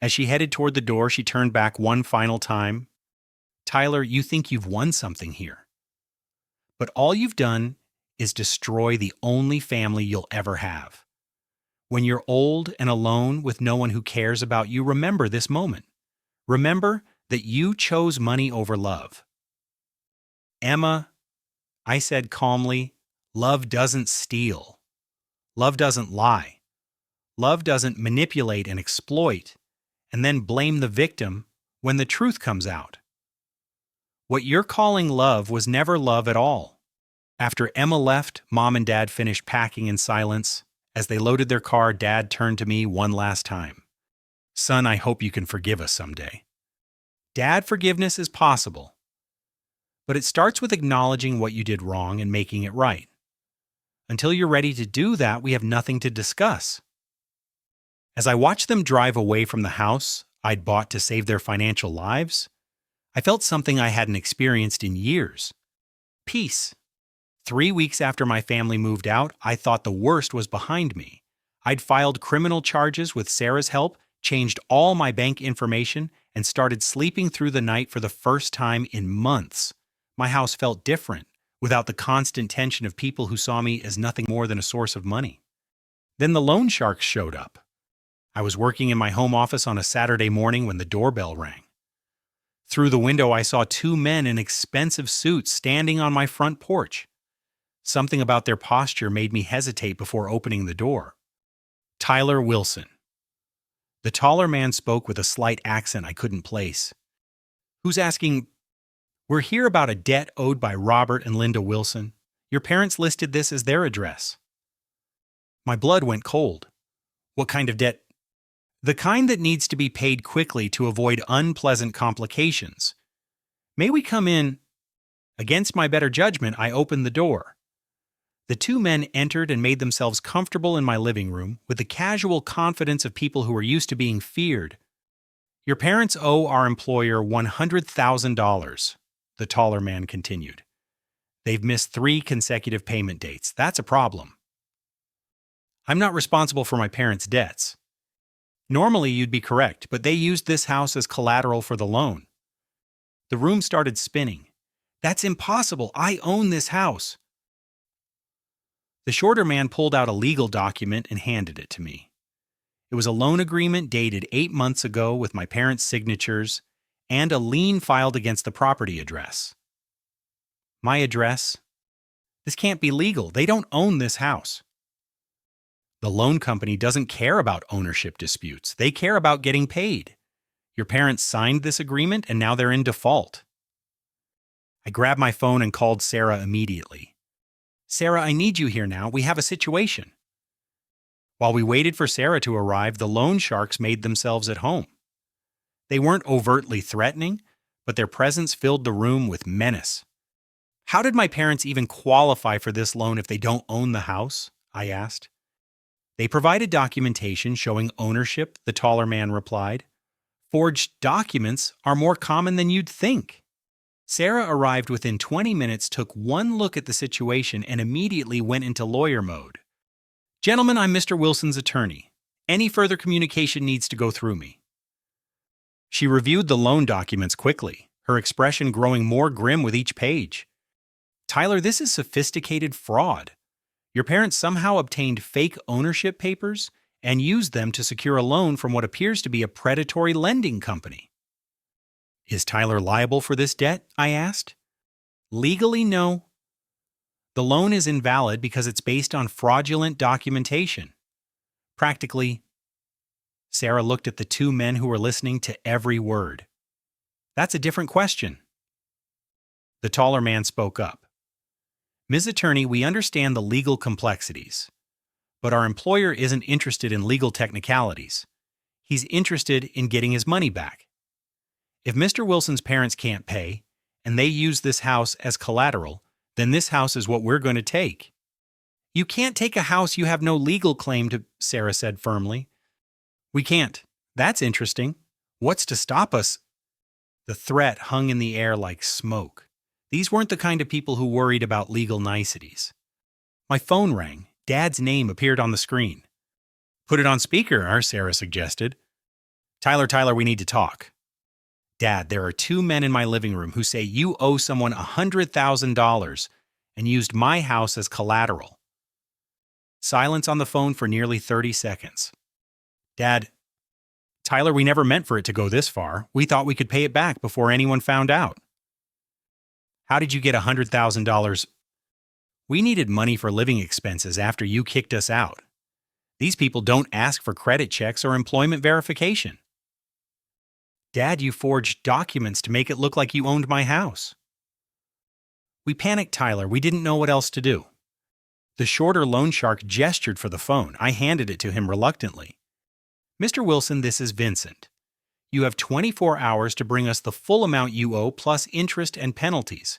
As she headed toward the door, she turned back one final time. "Tyler, you think you've won something here. But all you've done is destroy the only family you'll ever have. When you're old and alone with no one who cares about you, remember this moment. Remember that you chose money over love." "Emma," I said calmly, Love doesn't steal. Love doesn't lie. Love doesn't manipulate and exploit and then blame the victim when the truth comes out. What you're calling love was never love at all. After Emma left, Mom and Dad finished packing in silence. As they loaded their car, Dad turned to me one last time. Son, I hope you can forgive us someday. Dad, forgiveness is possible. But it starts with acknowledging what you did wrong and making it right. Until you're ready to do that, we have nothing to discuss. As I watched them drive away from the house I'd bought to save their financial lives, I felt something I hadn't experienced in years. Peace. 3 weeks after my family moved out, I thought the worst was behind me. I'd filed criminal charges with Sarah's help, changed all my bank information, and started sleeping through the night for the first time in months. My house felt different, without the constant tension of people who saw me as nothing more than a source of money. Then the loan sharks showed up. I was working in my home office on a Saturday morning when the doorbell rang. Through the window, I saw 2 men in expensive suits standing on my front porch. Something about their posture made me hesitate before opening the door. Tyler Wilson. The taller man spoke with a slight accent I couldn't place. Who's asking? We're here about a debt owed by Robert and Linda Wilson. Your parents listed this as their address. My blood went cold. What kind of debt? The kind that needs to be paid quickly to avoid unpleasant complications. May we come in? Against my better judgment, I opened the door. The 2 men entered and made themselves comfortable in my living room with the casual confidence of people who are used to being feared. Your parents owe our employer $100,000, the taller man continued. They've missed 3 consecutive payment dates. That's a problem. I'm not responsible for my parents' debts. Normally, you'd be correct, but they used this house as collateral for the loan. The room started spinning. That's impossible. I own this house. The shorter man pulled out a legal document and handed it to me. It was a loan agreement dated 8 months ago with my parents' signatures and a lien filed against the property address. My address? This can't be legal. They don't own this house. The loan company doesn't care about ownership disputes. They care about getting paid. Your parents signed this agreement and now they're in default. I grabbed my phone and called Sarah immediately. Sarah, I need you here now. We have a situation. While we waited for Sarah to arrive, the loan sharks made themselves at home. They weren't overtly threatening, but their presence filled the room with menace. How did my parents even qualify for this loan if they don't own the house? I asked. They provided documentation showing ownership, the taller man replied. Forged documents are more common than you'd think. Sarah arrived within 20 minutes, took one look at the situation, and immediately went into lawyer mode. Gentlemen, I'm Mr. Wilson's attorney. Any further communication needs to go through me. She reviewed the loan documents quickly, her expression growing more grim with each page. Tyler, this is sophisticated fraud. Your parents somehow obtained fake ownership papers and used them to secure a loan from what appears to be a predatory lending company. Is Tyler liable for this debt? I asked. Legally, no. The loan is invalid because it's based on fraudulent documentation. Practically, Sarah looked at the 2 men who were listening to every word. That's a different question. The taller man spoke up. Ms. Attorney, we understand the legal complexities, but our employer isn't interested in legal technicalities. He's interested in getting his money back. If Mr. Wilson's parents can't pay, and they use this house as collateral, then this house is what we're going to take. You can't take a house you have no legal claim to, Sarah said firmly. We can't. That's interesting. What's to stop us? The threat hung in the air like smoke. These weren't the kind of people who worried about legal niceties. My phone rang. Dad's name appeared on the screen. Put it on speaker, Sarah suggested. Tyler, we need to talk. Dad, there are 2 men in my living room who say you owe someone $100,000 and used my house as collateral. Silence on the phone for nearly 30 seconds. Dad, Tyler, we never meant for it to go this far. We thought we could pay it back before anyone found out. How did you get $100,000? We needed money for living expenses after you kicked us out. These people don't ask for credit checks or employment verification. Dad, you forged documents to make it look like you owned my house. We panicked, Tyler. We didn't know what else to do. The shorter loan shark gestured for the phone. I handed it to him reluctantly. Mr. Wilson, this is Vincent. You have 24 hours to bring us the full amount you owe plus interest and penalties.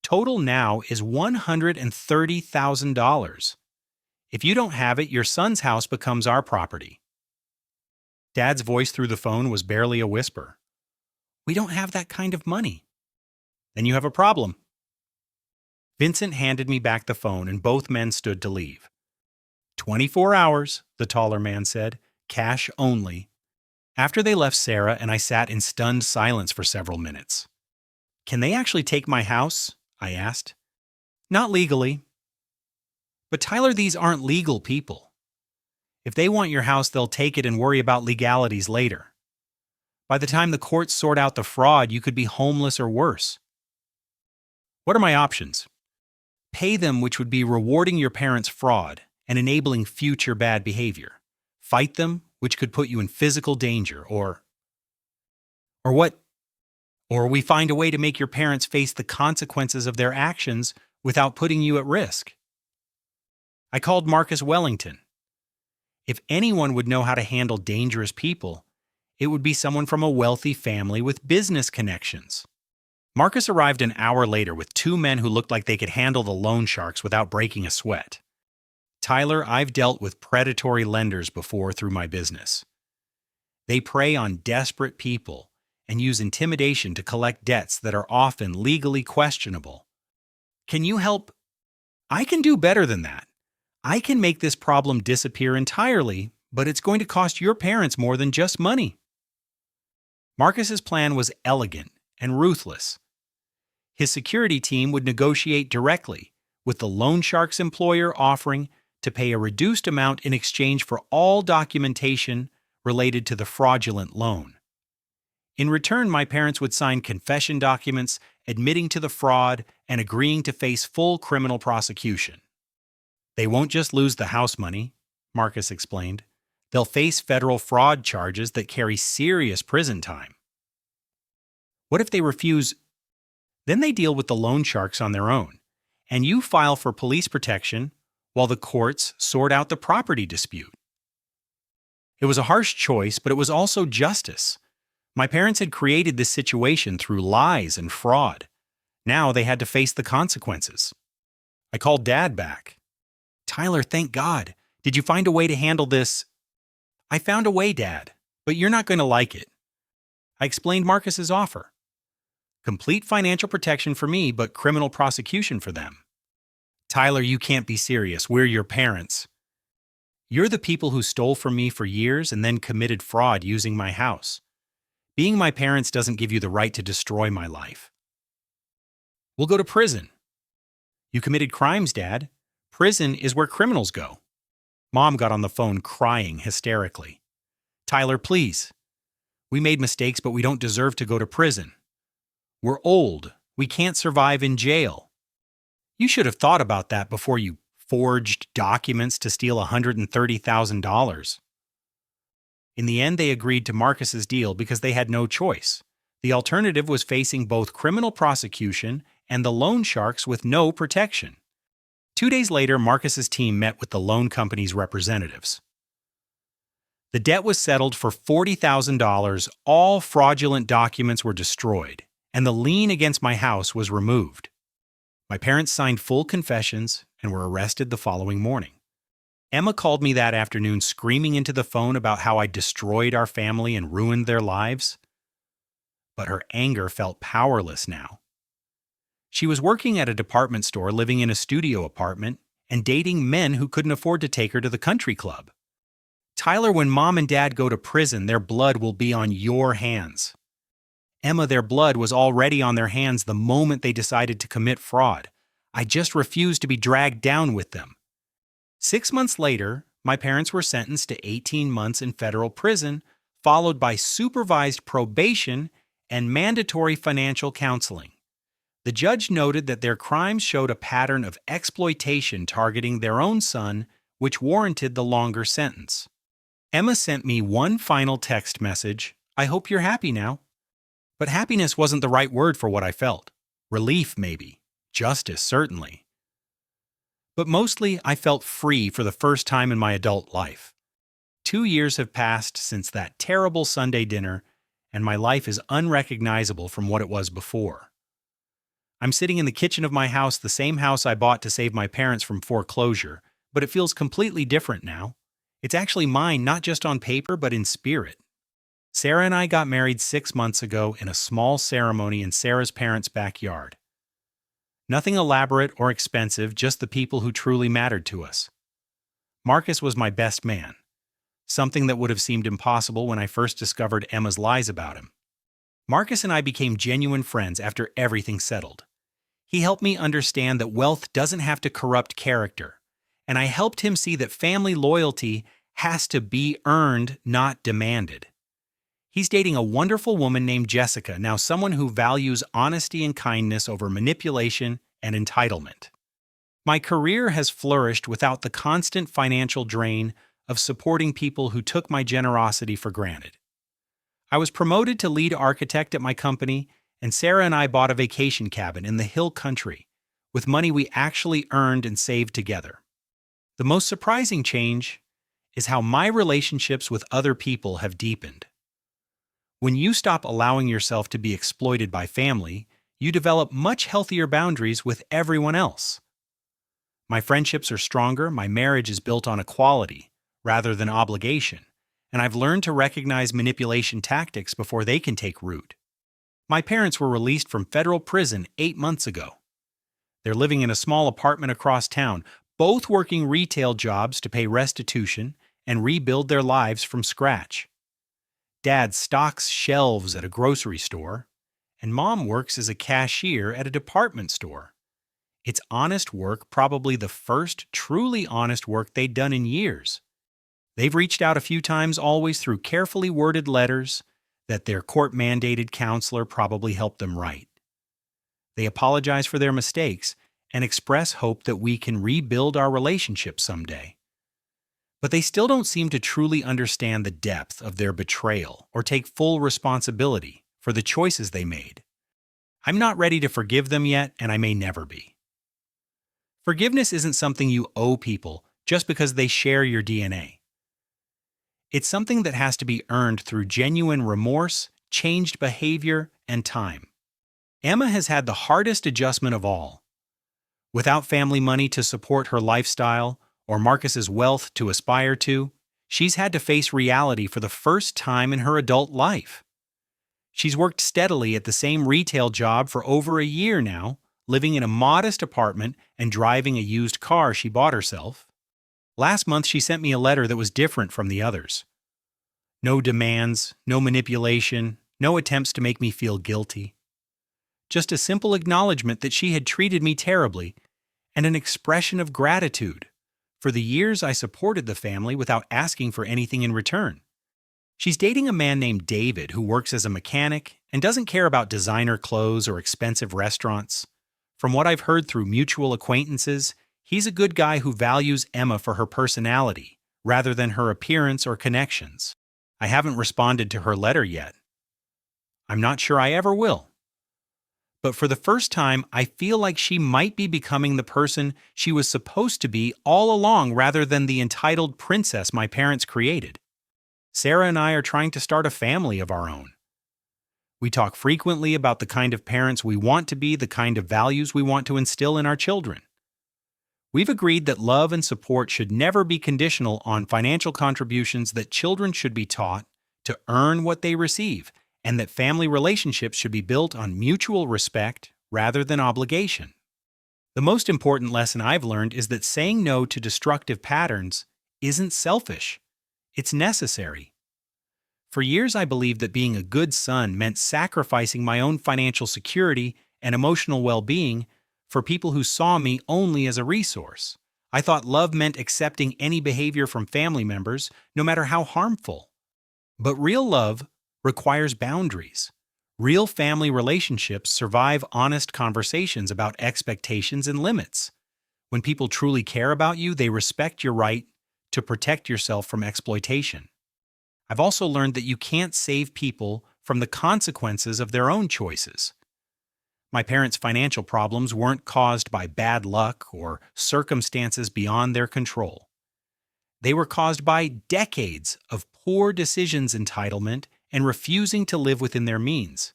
Total now is $130,000. If you don't have it, your son's house becomes our property. Dad's voice through the phone was barely a whisper. We don't have that kind of money. Then you have a problem. Vincent handed me back the phone and both men stood to leave. 24 hours, the taller man said, cash only. After they left Sarah and I sat in stunned silence for several minutes. Can they actually take my house? I asked. Not legally. But Tyler, these aren't legal people. If they want your house, they'll take it and worry about legalities later. By the time the courts sort out the fraud, you could be homeless or worse. What are my options? Pay them, which would be rewarding your parents' fraud and enabling future bad behavior. Fight them, which could put you in physical danger, or what? Or we find a way to make your parents face the consequences of their actions without putting you at risk. I called Marcus Wellington. If anyone would know how to handle dangerous people, it would be someone from a wealthy family with business connections. Marcus arrived an hour later with two men who looked like they could handle the loan sharks without breaking a sweat. Tyler, I've dealt with predatory lenders before through my business. They prey on desperate people and use intimidation to collect debts that are often legally questionable. Can you help? I can do better than that. I can make this problem disappear entirely, but it's going to cost your parents more than just money. Marcus's plan was elegant and ruthless. His security team would negotiate directly with the loan shark's employer offering to pay a reduced amount in exchange for all documentation related to the fraudulent loan. In return, my parents would sign confession documents admitting to the fraud and agreeing to face full criminal prosecution. They won't just lose the house money, Marcus explained. They'll face federal fraud charges that carry serious prison time. What if they refuse? Then they deal with the loan sharks on their own, and you file for police protection while the courts sort out the property dispute. It was a harsh choice, but it was also justice. My parents had created this situation through lies and fraud. Now they had to face the consequences. I called Dad back. Tyler, thank God. Did you find a way to handle this? I found a way, Dad, but you're not going to like it. I explained Marcus's offer. Complete financial protection for me, but criminal prosecution for them. Tyler, you can't be serious. We're your parents. You're the people who stole from me for years and then committed fraud using my house. Being my parents doesn't give you the right to destroy my life. We'll go to prison. You committed crimes, Dad. Prison is where criminals go. Mom got on the phone crying hysterically. Tyler, please. We made mistakes, but we don't deserve to go to prison. We're old. We can't survive in jail. You should have thought about that before you forged documents to steal $130,000. In the end, they agreed to Marcus's deal because they had no choice. The alternative was facing both criminal prosecution and the loan sharks with no protection. 2 days later, Marcus's team met with the loan company's representatives. The debt was settled for $40,000, all fraudulent documents were destroyed, and the lien against my house was removed. My parents signed full confessions and were arrested the following morning. Emma called me that afternoon screaming into the phone about how I destroyed our family and ruined their lives. But her anger felt powerless now. She was working at a department store, living in a studio apartment, and dating men who couldn't afford to take her to the country club. Tyler, when Mom and Dad go to prison, their blood will be on your hands. Emma, their blood was already on their hands the moment they decided to commit fraud. I just refused to be dragged down with them. 6 months later, my parents were sentenced to 18 months in federal prison, followed by supervised probation and mandatory financial counseling. The judge noted that their crimes showed a pattern of exploitation targeting their own son, which warranted the longer sentence. Emma sent me one final text message: "I hope you're happy now." But happiness wasn't the right word for what I felt. Relief, maybe. Justice, certainly. But mostly, I felt free for the first time in my adult life. 2 years have passed since that terrible Sunday dinner, and my life is unrecognizable from what it was before. I'm sitting in the kitchen of my house, the same house I bought to save my parents from foreclosure, but it feels completely different now. It's actually mine, not just on paper, but in spirit. Sarah and I got married 6 months ago in a small ceremony in Sarah's parents' backyard. Nothing elaborate or expensive, just the people who truly mattered to us. Marcus was my best man, something that would have seemed impossible when I first discovered Emma's lies about him. Marcus and I became genuine friends after everything settled. He helped me understand that wealth doesn't have to corrupt character, and I helped him see that family loyalty has to be earned, not demanded. He's dating a wonderful woman named Jessica, now someone who values honesty and kindness over manipulation and entitlement. My career has flourished without the constant financial drain of supporting people who took my generosity for granted. I was promoted to lead architect at my company, and Sarah and I bought a vacation cabin in the hill country with money we actually earned and saved together. The most surprising change is how my relationships with other people have deepened. When you stop allowing yourself to be exploited by family, you develop much healthier boundaries with everyone else. My friendships are stronger, my marriage is built on equality rather than obligation, and I've learned to recognize manipulation tactics before they can take root. My parents were released from federal prison 8 months ago. They're living in a small apartment across town, both working retail jobs to pay restitution and rebuild their lives from scratch. Dad stocks shelves at a grocery store, and Mom works as a cashier at a department store. It's honest work, probably the first truly honest work they'd done in years. They've reached out a few times, always through carefully worded letters that their court-mandated counselor probably helped them write. They apologize for their mistakes and express hope that we can rebuild our relationship someday. But they still don't seem to truly understand the depth of their betrayal or take full responsibility for the choices they made. I'm not ready to forgive them yet, and I may never be. Forgiveness isn't something you owe people just because they share your DNA. It's something that has to be earned through genuine remorse, changed behavior, and time. Emma has had the hardest adjustment of all. Without family money to support her lifestyle, or Marcus's wealth to aspire to, she's had to face reality for the first time in her adult life. She's worked steadily at the same retail job for over a year now, living in a modest apartment and driving a used car she bought herself. Last month she sent me a letter that was different from the others. No demands, no manipulation, no attempts to make me feel guilty. Just a simple acknowledgement that she had treated me terribly and an expression of gratitude for the years I supported the family without asking for anything in return. She's dating a man named David who works as a mechanic and doesn't care about designer clothes or expensive restaurants. From what I've heard through mutual acquaintances, he's a good guy who values Emma for her personality rather than her appearance or connections. I haven't responded to her letter yet. I'm not sure I ever will. But for the first time, I feel like she might be becoming the person she was supposed to be all along rather than the entitled princess my parents created. Sarah and I are trying to start a family of our own. We talk frequently about the kind of parents we want to be, the kind of values we want to instill in our children. We've agreed that love and support should never be conditional on financial contributions, that children should be taught to earn what they receive, and that family relationships should be built on mutual respect rather than obligation. The most important lesson I've learned is that saying no to destructive patterns isn't selfish. It's necessary. For years, I believed that being a good son meant sacrificing my own financial security and emotional well-being for people who saw me only as a resource. I thought love meant accepting any behavior from family members, no matter how harmful. But real love requires boundaries, Real family relationships survive honest conversations about expectations and limits. When people truly care about you, they respect your right to protect yourself from exploitation. I've also learned that you can't save people from the consequences of their own choices. My parents' financial problems weren't caused by bad luck or circumstances beyond their control. They were caused by decades of poor decisions entitlement and refusing to live within their means.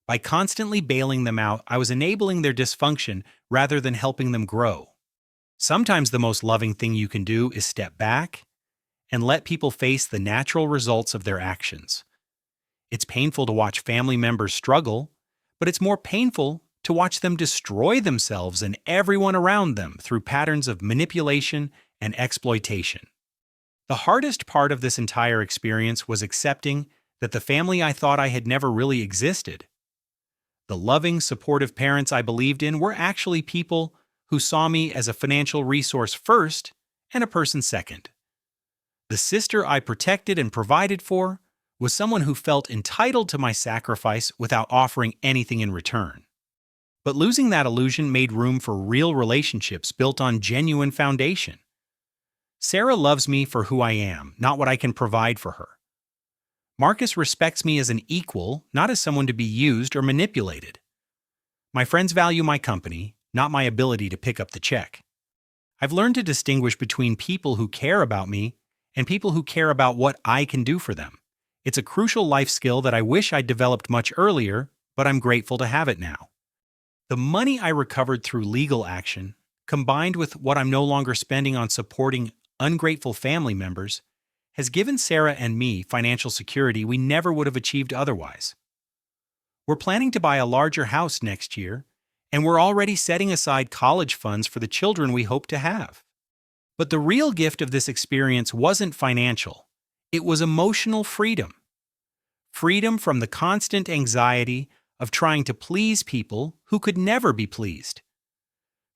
By constantly bailing them out, I was enabling their dysfunction rather than helping them grow. Sometimes the most loving thing you can do is step back and let people face the natural results of their actions. It's painful to watch family members struggle, but it's more painful to watch them destroy themselves and everyone around them through patterns of manipulation and exploitation. The hardest part of this entire experience was accepting that the family I thought I had never really existed. The loving, supportive parents I believed in were actually people who saw me as a financial resource first and a person second. The sister I protected and provided for was someone who felt entitled to my sacrifice without offering anything in return. But losing that illusion made room for real relationships built on genuine foundation. Sarah loves me for who I am, not what I can provide for her. Marcus respects me as an equal, not as someone to be used or manipulated. My friends value my company, not my ability to pick up the check. I've learned to distinguish between people who care about me and people who care about what I can do for them. It's a crucial life skill that I wish I'd developed much earlier, but I'm grateful to have it now. The money I recovered through legal action, combined with what I'm no longer spending on supporting ungrateful family members, has given Sarah and me financial security we never would have achieved otherwise. We're planning to buy a larger house next year, and we're already setting aside college funds for the children we hope to have. But the real gift of this experience wasn't financial. It was emotional freedom. Freedom from the constant anxiety of trying to please people who could never be pleased.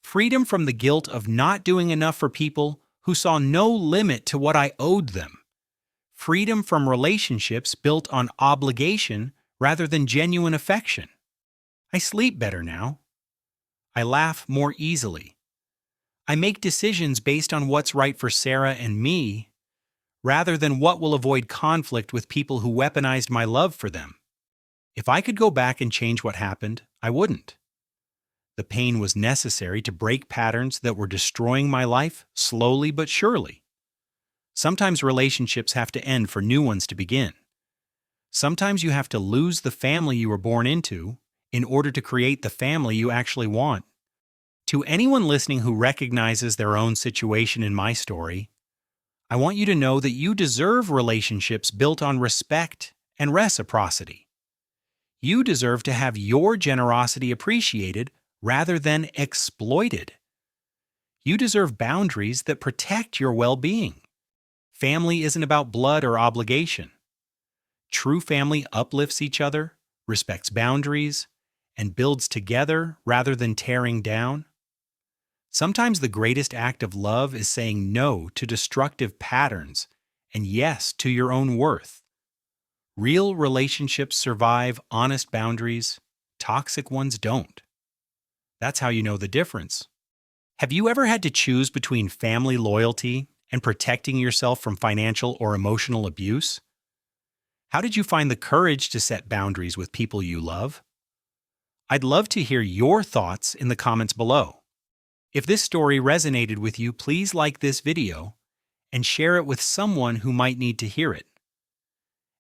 Freedom from the guilt of not doing enough for people who saw no limit to what I owed them. Freedom from relationships built on obligation rather than genuine affection. I sleep better now. I laugh more easily. I make decisions based on what's right for Sarah and me, rather than what will avoid conflict with people who weaponized my love for them. If I could go back and change what happened, I wouldn't. The pain was necessary to break patterns that were destroying my life slowly but surely. Sometimes relationships have to end for new ones to begin. Sometimes you have to lose the family you were born into in order to create the family you actually want. To anyone listening who recognizes their own situation in my story, I want you to know that you deserve relationships built on respect and reciprocity. You deserve to have your generosity appreciated rather than exploited. You deserve boundaries that protect your well-being. Family isn't about blood or obligation. True family uplifts each other, respects boundaries, and builds together rather than tearing down. Sometimes the greatest act of love is saying no to destructive patterns and yes to your own worth. Real relationships survive honest boundaries, toxic ones don't. That's how you know the difference. Have you ever had to choose between family loyalty and protecting yourself from financial or emotional abuse? How did you find the courage to set boundaries with people you love? I'd love to hear your thoughts in the comments below. If this story resonated with you, please like this video and share it with someone who might need to hear it.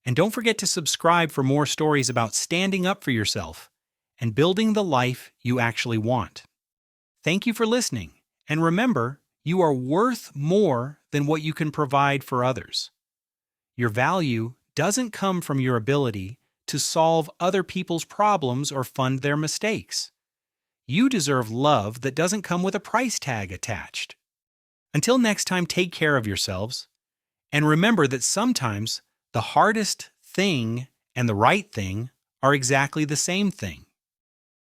And don't forget to subscribe for more stories about standing up for yourself and building the life you actually want. Thank you for listening, and remember, you are worth more than what you can provide for others. Your value doesn't come from your ability to solve other people's problems or fund their mistakes. You deserve love that doesn't come with a price tag attached. Until next time, take care of yourselves, and remember that sometimes the hardest thing and the right thing are exactly the same thing.